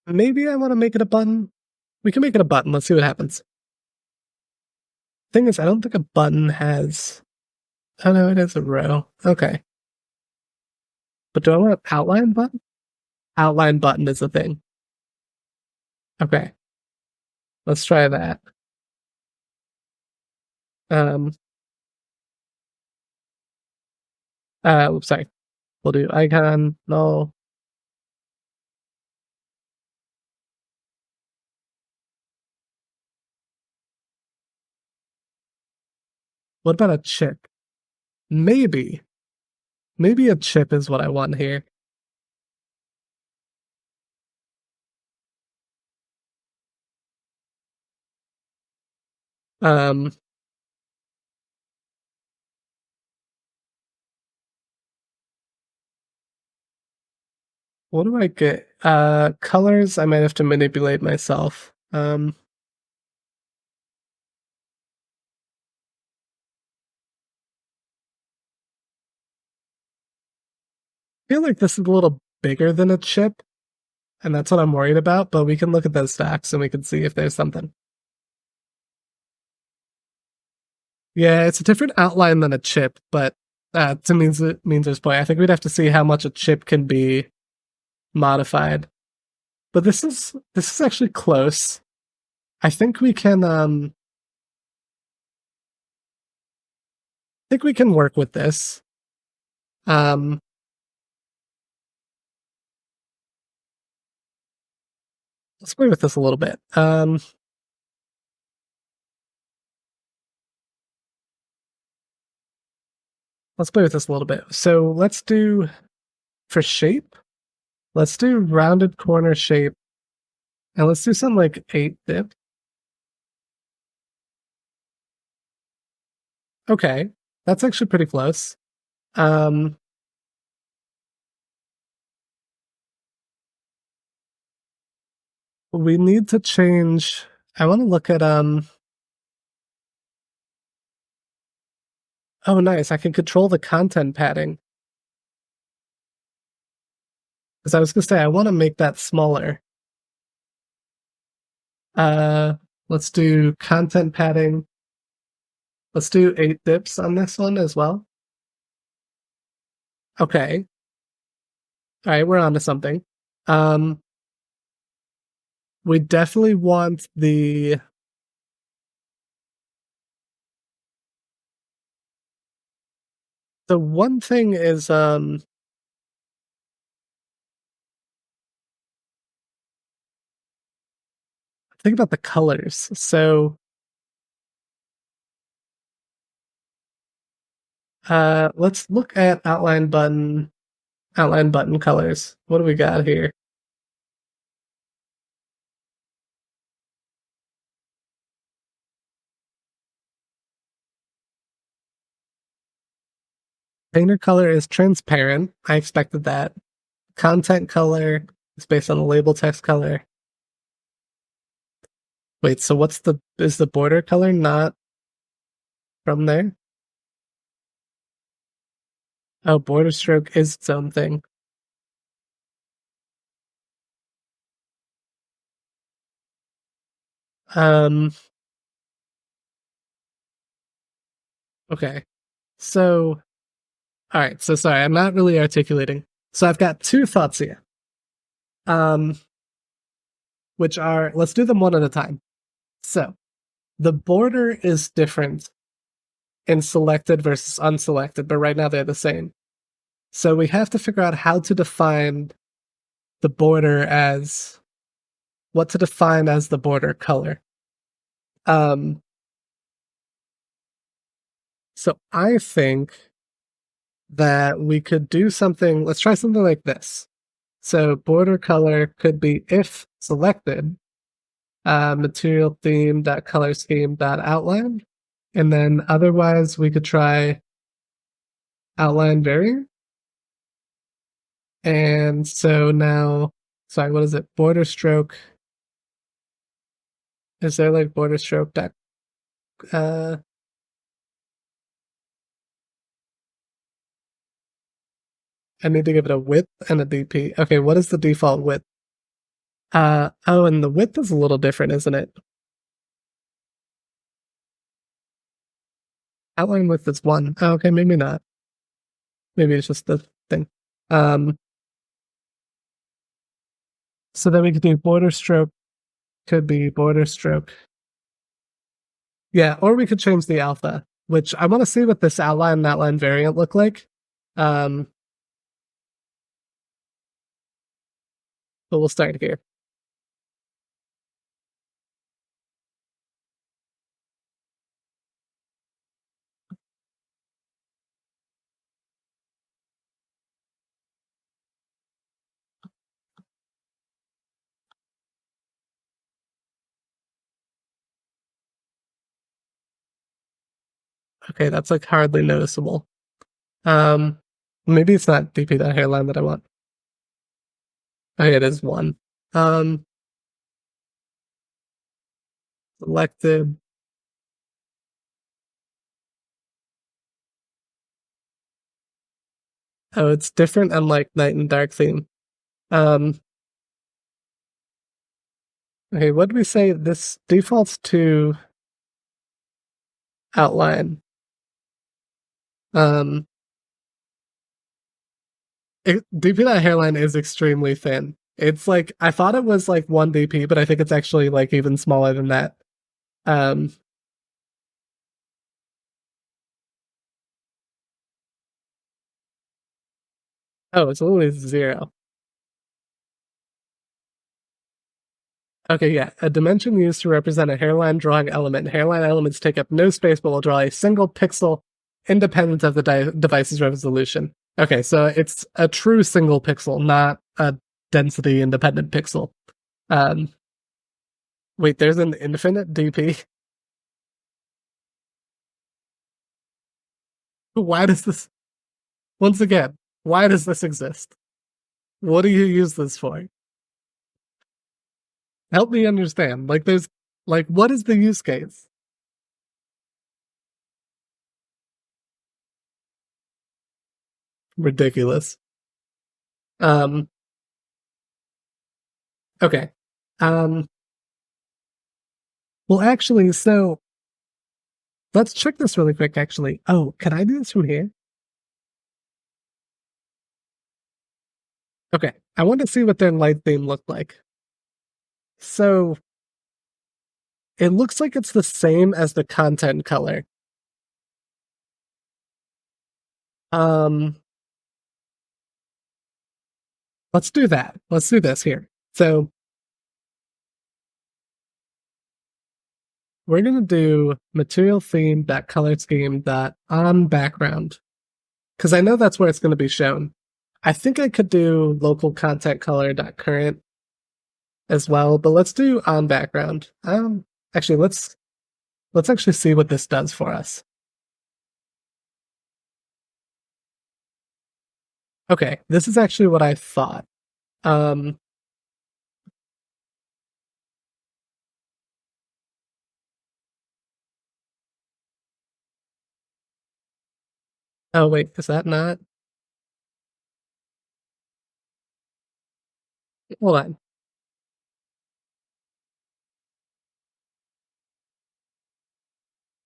Maybe I want to make it a button. We can make it a button. Let's see what happens. Thing is, I don't think a button has, oh no, it is a row. Okay. But do I want an outline button? Outline button is a thing. Okay. Let's try that. Um, oops, sorry. We'll do icon, null. What about a chip? Maybe. Maybe a chip is what I want here. Um, what do I get? Colors, I might have to manipulate myself. I feel like this is a little bigger than a chip, and that's what I'm worried about, but we can look at those stacks and we can see if there's something. Yeah, it's a different outline than a chip, but to means point. I think we'd have to see how much a chip can be modified. But this is actually close. I think we can work with this. Um let's play with this a little bit. Let's play with this a little bit. So let's do for shape, let's do rounded corner shape. And let's do something like 8 dip. Okay. That's actually pretty close. Um we need to change. I want to look at oh nice, I can control the content padding. Because I was gonna say I want to make that smaller. Uh let's do content padding. Let's do 8 dips on this one as well. Okay. Alright, we're on to something. Um we definitely want the one thing is think about the colors. So let's look at outline button colors. What do we got here? Painter color is transparent. I expected that. Content color is based on the label text color. Wait, so is the border color not from there? Oh, border stroke is its own thing. Um, okay. So, all right. So sorry, I'm not really articulating. So I've got two thoughts here. Um, which are, let's do them one at a time. So the border is different in selected versus unselected, but right now they're the same. So we have to figure out how to define the border as what to define as the border color. Um, so I think that we could do something, let's try something like this. So border color could be if selected, material theme dot color scheme dot outline. And then otherwise we could try outline variant. And so now, sorry, what is it? Border stroke. Is there like border stroke dot uh I need to give it a width and a DP. Okay, what is the default width? Oh, and the width is a little different, isn't it? Outline width is 1. Oh, okay, maybe not. Maybe it's just the thing. Um, so then we could do border stroke, could be border stroke. Yeah, or we could change the alpha, which I want to see what this outline and outline variant look like. But we'll start here. Okay, that's like hardly noticeable. Um, maybe it's not DP that hairline that I want. Okay, it is 1. Um, selected. Oh, it's different unlike night and dark theme. Um, okay, what do we say? This defaults to outline. Um, DP hairline is extremely thin. It's like I thought it was like 1 DP, but I think it's actually like even smaller than that. Um, oh, it's only 0. Okay, yeah. A dimension used to represent a hairline drawing element. Hairline elements take up no space but will draw a single pixel independent of the device's resolution. Okay, so it's a true single pixel, not a density independent pixel. Um, wait, there's an infinite DP. Why does this, once again, why does this exist? What do you use this for? Help me understand. Like, what is the use case? Ridiculous. Um, okay. Um, well, actually, so let's check this really quick, actually. Oh, can I do this from here? Okay. I want to see what their light theme looked like. So it looks like it's the same as the content color. Um, let's do that. Let's do this here. So we're gonna do material theme dot color scheme dot on background because I know that's where it's gonna be shown. I think I could do local content color dot current as well, but let's do on background. Actually, let's actually see what this does for us. Okay, this is actually what I thought. Um, oh wait, is that not? Hold on.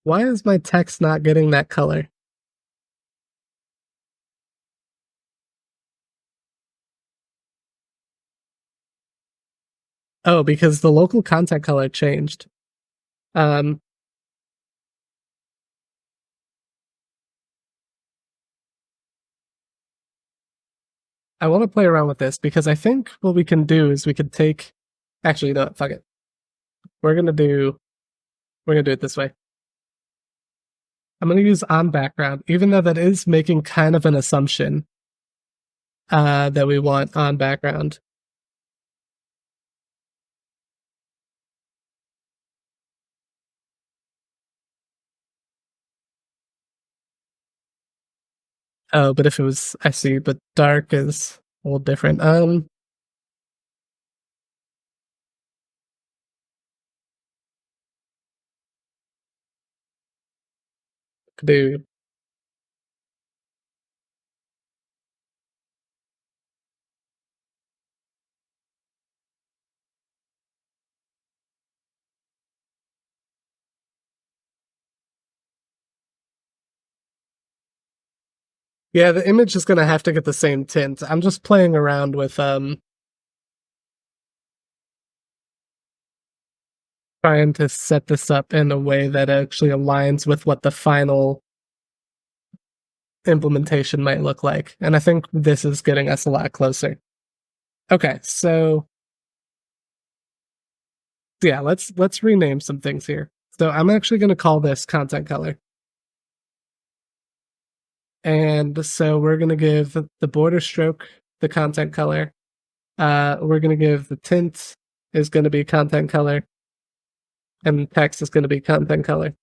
Why is my text not getting that color? Oh, because the local content color changed. Um, I want to play around with this because I think what we can do is we could take. Actually, no, fuck it. We're gonna do. We're gonna do it this way. I'm gonna use on background, even though that is making kind of an assumption that we want on background. Oh, but if it was, I see. But dark is a little different. Could do. Yeah, the image is gonna have to get the same tint. I'm just playing around with trying to set this up in a way that actually aligns with what the final implementation might look like. And I think this is getting us a lot closer. Okay, so yeah, let's rename some things here. So I'm actually going to call this content color. And so we're going to give the border stroke the content color. We're going to give the tint is going to be content color, and text is going to be content color.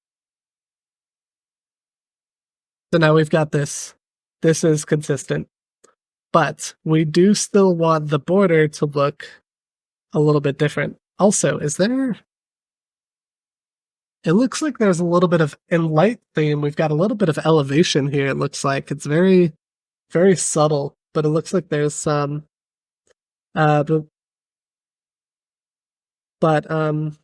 So now we've got this. This is consistent, but we do still want the border to look a little bit different. Also, is there? It looks like there's a little bit of in light theme. We've got a little bit of elevation here. It looks like it's very, very subtle, but it looks like there's some. Uh, but, but um,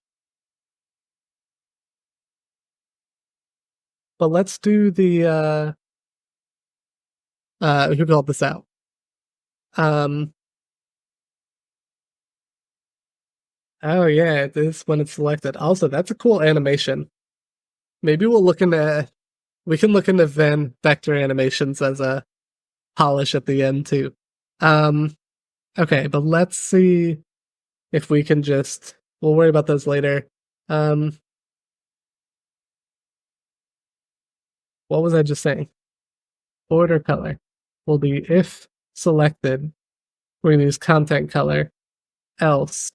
but let's do the who called this out. Um, oh yeah, it is when it's selected. Also, that's a cool animation. Maybe we can look into Van vector animations as a polish at the end too. Um, okay, but let's see if we can we'll worry about those later. Um, what was I just saying? Border color will be if selected, we're gonna use content color, else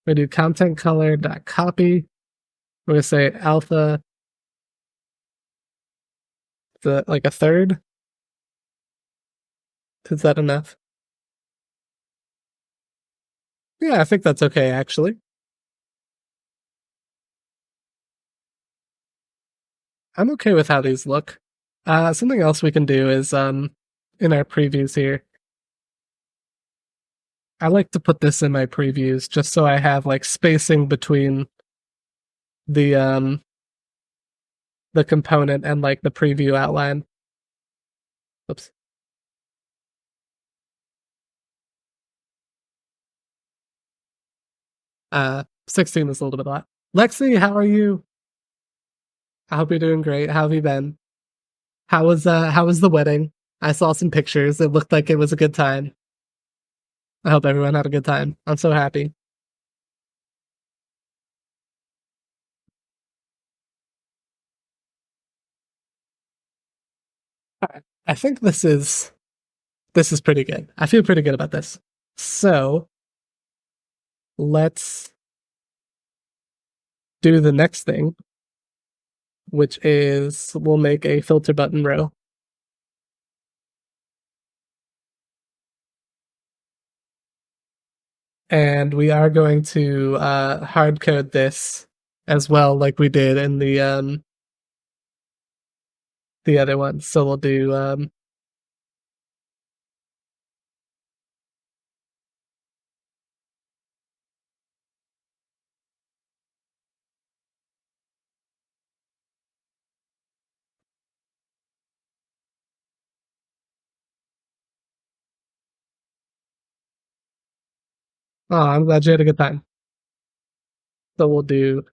we're gonna do content color dot copy. We're gonna say alpha like a third. Is that enough? Yeah, I think that's okay actually. I'm okay with how these look. Something else we can do is in our previews here. I like to put this in my previews just so I have like spacing between the the component and like the preview outline. Oops. 16 is a little bit a lot. Lexi, how are you? I hope you're doing great. How have you been? How was the wedding? I saw some pictures. It looked like it was a good time. I hope everyone had a good time. I'm so happy. All right. I think this is pretty good. I feel pretty good about this. So let's do the next thing, which is we'll make a filter button row. And we are going to hard code this as well, like we did in the other one. So we'll do oh, I'm glad you had a good time. So we'll do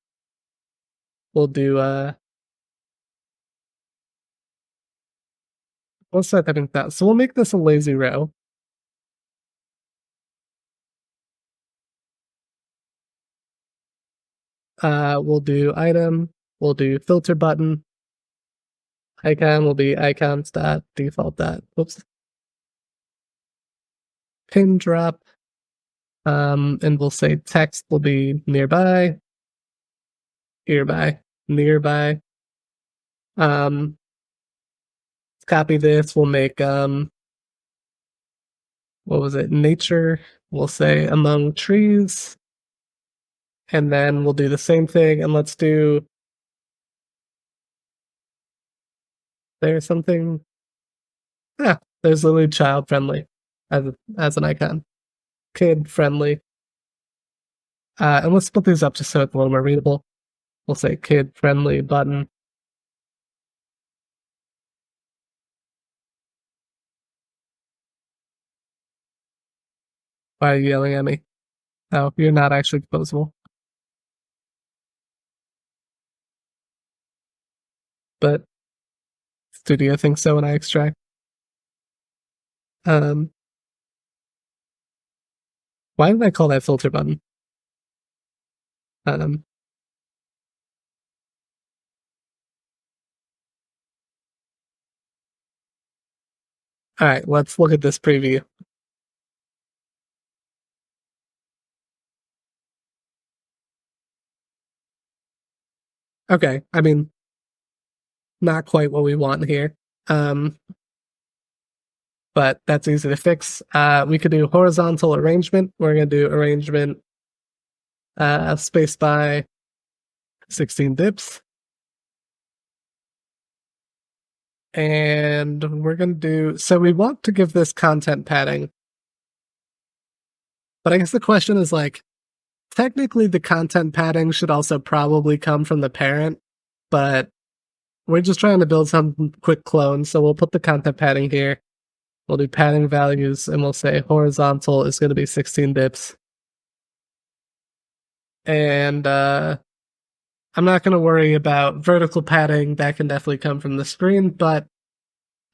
we'll set that in that. So we'll make this a lazy row. We'll do item, we'll do filter button, icon will be icons dot default dot whoops pin drop. And we'll say text will be nearby, nearby. Copy this, we'll make what was it, nature, we'll say among trees, and then we'll do the same thing, and let's do, there's something, yeah, there's literally child friendly as an icon, kid friendly, and let's split these up just so it's a little more readable. We'll say kid friendly button. Why are you yelling at me? Oh, you're not actually composable. But Studio thinks so when I extract. Why did I call that filter button? Um, all right, let's look at this preview. Okay, I mean, not quite what we want here. But that's easy to fix. We could do horizontal arrangement. We're gonna do arrangement space by 16 dips. And we're gonna do, so we want to give this content padding. But I guess the question is like, technically the content padding should also probably come from the parent, but we're just trying to build some quick clones, so we'll put the content padding here. We'll do padding values, and we'll say horizontal is going to be 16 dips. And I'm not going to worry about vertical padding. That can definitely come from the screen, but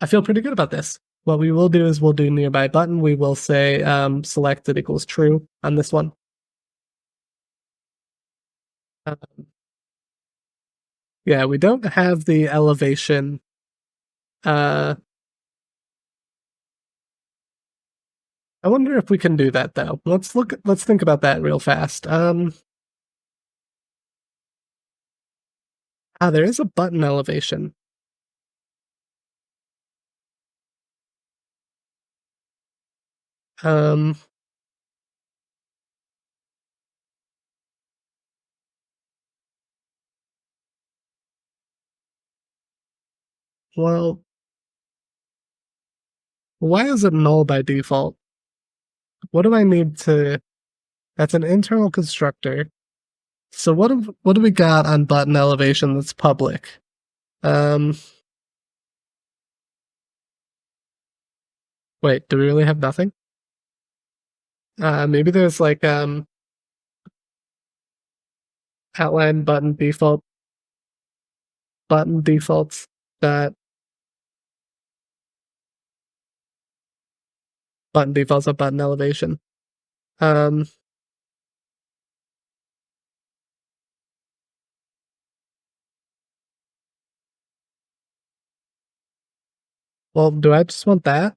I feel pretty good about this. What we will do is we'll do nearby button. We will say selected equals true on this one. Yeah, we don't have the elevation. I wonder if we can do that though. Let's think about that real fast. There is a button elevation. Well, why is it null by default? What do I need to? That's an internal constructor. So what do we got on button elevation that's public? Wait, do we really have nothing? Maybe there's like outline button defaults that button defaults of button elevation. Well, do I just want that?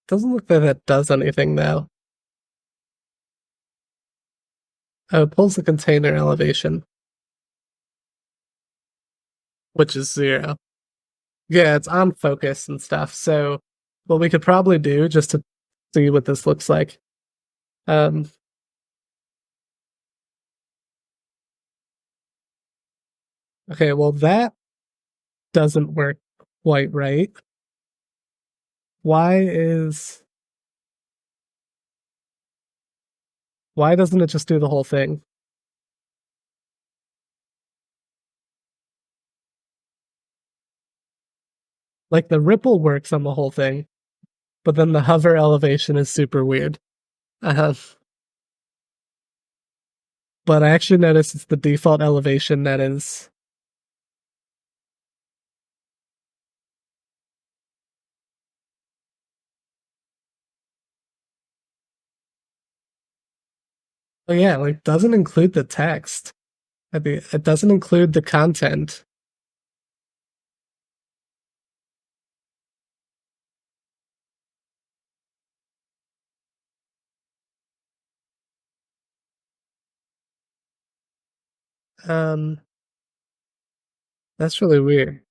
Doesn't look like that does anything now. Oh, it pulls the container elevation, which is 0. Yeah, it's on focus and stuff. So what we could probably do just to see what this looks like. Okay, well that doesn't work quite right. Why doesn't it just do the whole thing? Like the ripple works on the whole thing, but then the hover elevation is super weird. But I actually noticed it's the default elevation that is. Oh yeah, like doesn't include the text. I mean, it doesn't include the content. That's really weird.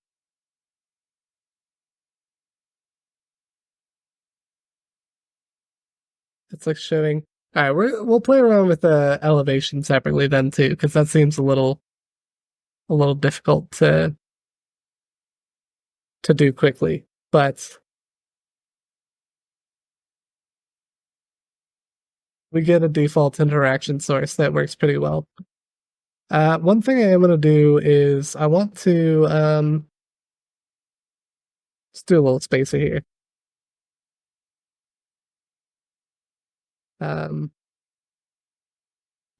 It's like showing. All right, we'll play around with the elevation separately then too, because that seems a little difficult to do quickly. But we get a default interaction source that works pretty well. One thing I am going to do is I want to let's do a little spacer here. I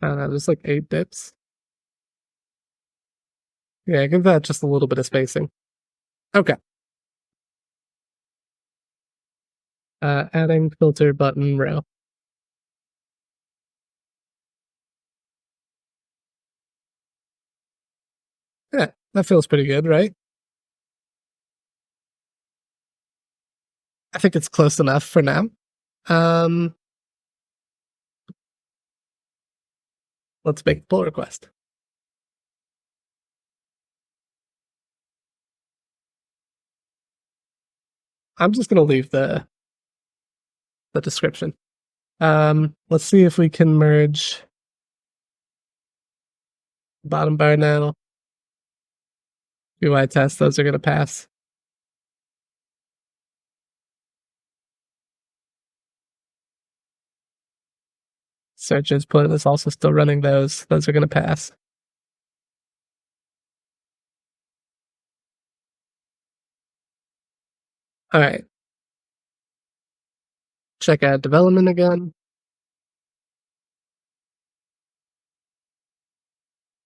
don't know, just like 8 dips. Yeah, give that just a little bit of spacing. Okay. Adding filter button row. Yeah, that feels pretty good, right? I think it's close enough for now. Let's make a pull request. I'm just gonna leave the description. Let's see if we can merge bottom bar now. UI test, those are gonna pass. search input is also still running those. Those are going to pass. All right. Check out development again.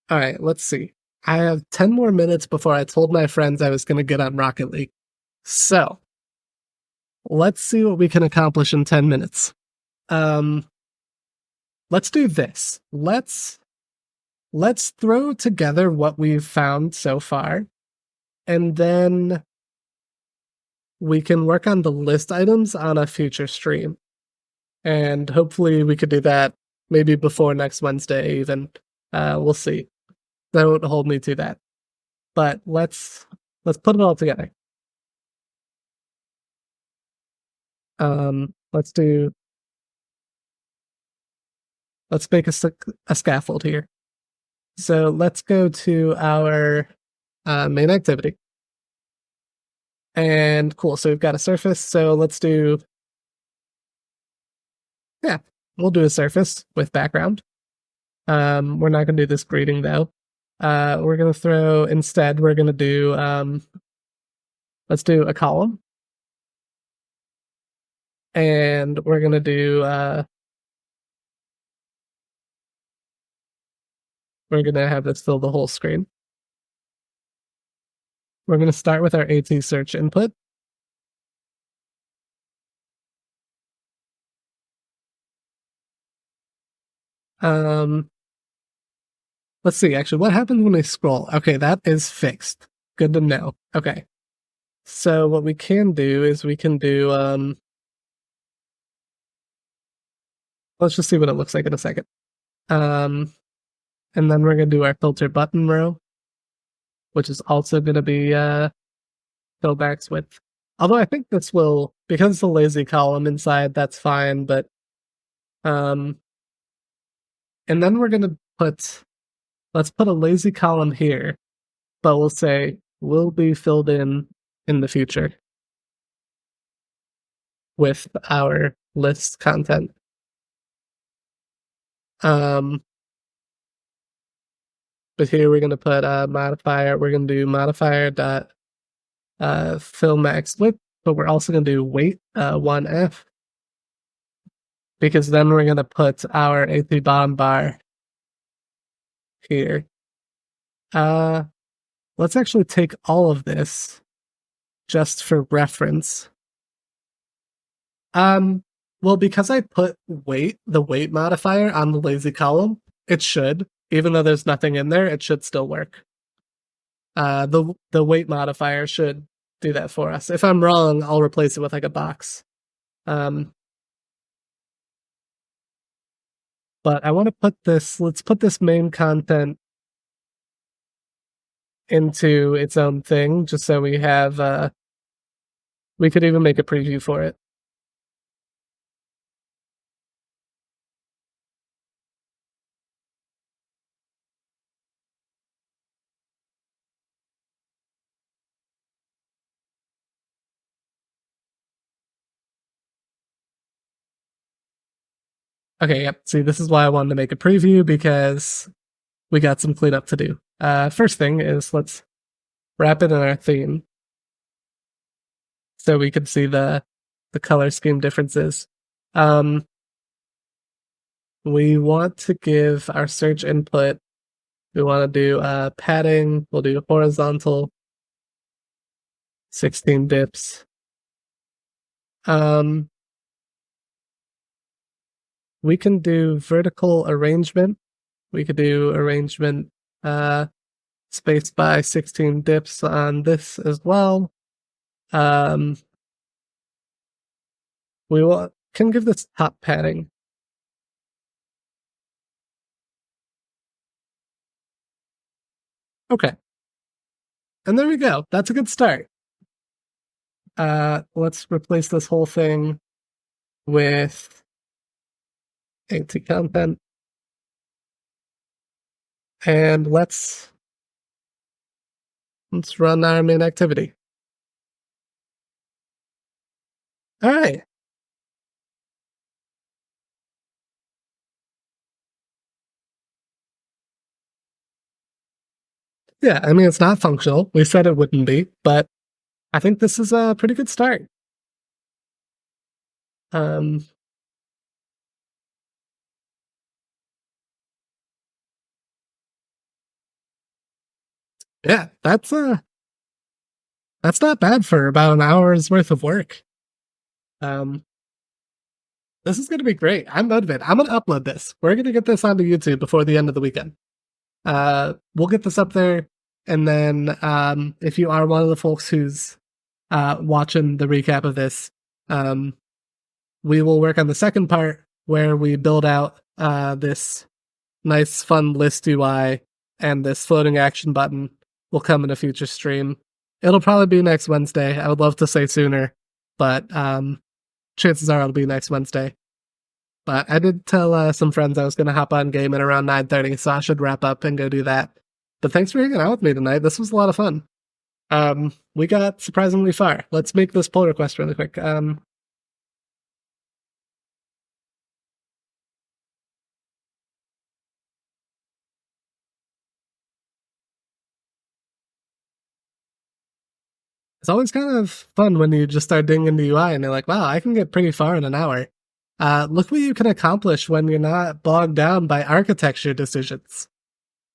All right, let's see. I have 10 more minutes before I told my friends I was going to get on Rocket League. So, let's see what we can accomplish in 10 minutes. Let's do this. Let's throw together what we've found so far, and then we can work on the list items on a future stream. And hopefully we could do that maybe before next Wednesday even. We'll see. Don't hold me to that. But let's put it all together. Let's make a scaffold here. So let's go to our main activity. And cool, so we've got a surface, so let's do, yeah, we'll do a surface with background. We're not gonna do this greeting though. We're gonna throw, instead, we're gonna do, let's do a column. And we're gonna do, we're gonna have this fill the whole screen. We're gonna start with our AT search input. Let's see, actually, what happens when we scroll? Okay, that is fixed. Good to know. Okay. So what we can do is we can do, let's just see what it looks like in a second. And then we're gonna do our filter button row, which is also gonna be fillbacks with. Although I think this will, because it's a lazy column inside, that's fine, but and then we're gonna put, let's put a lazy column here, but we'll say will be filled in the future with our list content. But here we're gonna put a modifier. We're gonna do modifier dot fill max width, but we're also gonna do weight 1f, because then we're gonna put our A3 bottom bar here. Let's actually take all of this just for reference. Well, because I put weight, the weight modifier on the lazy column, it should, even though there's nothing in there, it should still work. The weight modifier should do that for us. If I'm wrong, I'll replace it with like a box. But I want to put this, let's put this main content into its own thing, just so we have, we could even make a preview for it. Okay, yep. See, this is why I wanted to make a preview, because we got some cleanup to do. First thing is, let's wrap it in our theme so we can see the color scheme differences. We want to give our search input, we want to do padding, we'll do horizontal 16 dips. We can do vertical arrangement. We could do arrangement spaced by 16 dips on this as well. We can give this top padding. Okay. And there we go. That's a good start. Let's replace this whole thing with AT content. And let's run our main activity. All right. Yeah, I mean, it's not functional. We said it wouldn't be, but I think this is a pretty good start. Um, yeah, that's not bad for about an hour's worth of work. Um, this is gonna be great. I'm motivated. I'm gonna upload this. We're gonna get this onto YouTube before the end of the weekend. We'll get this up there, and then if you are one of the folks who's watching the recap of this, um, we will work on the second part where we build out this nice, fun list UI, and this floating action button will come in a future stream. It'll probably be next Wednesday. I would love to say sooner, but chances are it'll be next Wednesday. But I did tell some friends I was going to hop on game at around 9:30, so I should wrap up and go do that. But thanks for hanging out with me tonight. This was a lot of fun. We got surprisingly far. Let's make this pull request really quick. It's always kind of fun when you just start digging into UI and you're like, wow, I can get pretty far in an hour. Look what you can accomplish when you're not bogged down by architecture decisions.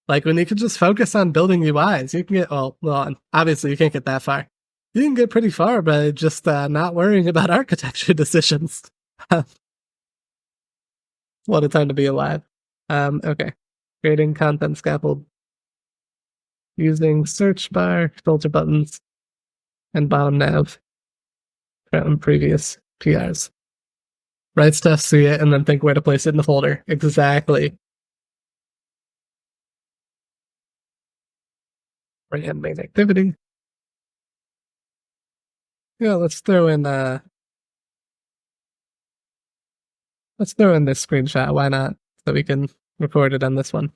Like when you can just focus on building UIs, you can get, well, obviously you can't get that far. You can get pretty far by just not worrying about architecture decisions. What a time to be alive. Okay. Creating content scaffold using search bar, filter buttons, and bottom nav from previous PRs. Write stuff, see it, and then think where to place it in the folder. Exactly. Right-hand main activity. Yeah, let's throw in this screenshot. Why not? So we can record it on this one.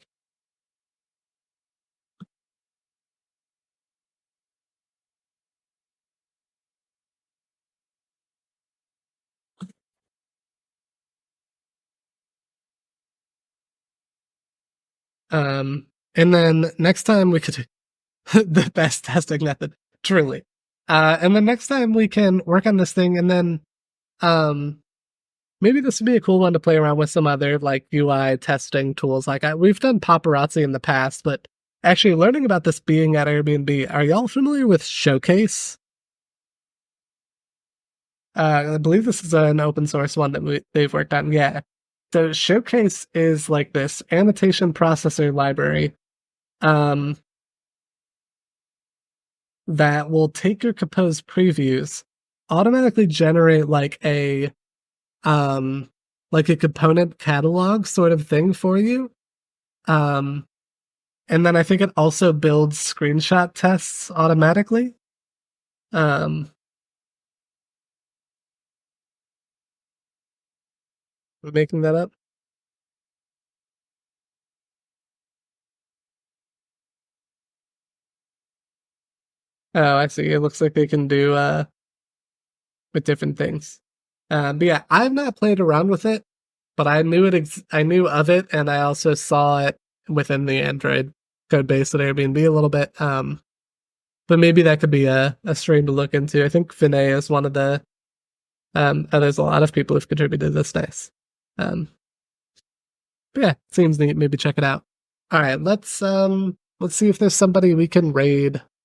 And then next time we could the best testing method, truly. And then next time we can work on this thing, and then maybe this would be a cool one to play around with some other like UI testing tools. Like we've done paparazzi in the past, but actually learning about this being at Airbnb, are y'all familiar with Showcase? I believe this is an open source one that they've worked on. Yeah. So Showcase is like this annotation processor library that will take your composed previews, automatically generate like a component catalog sort of thing for you. And then I think it also builds screenshot tests automatically. Making that up. Oh, I see. It looks like they can do with different things. But yeah, I've not played around with it, but I knew I knew of it, and I also saw it within the Android code base at Airbnb a little bit. But maybe that could be a stream to look into. I think Vinay is one of the there's a lot of people who've contributed this nice. But yeah, seems neat. Maybe check it out. All right, let's see if there's somebody we can raid.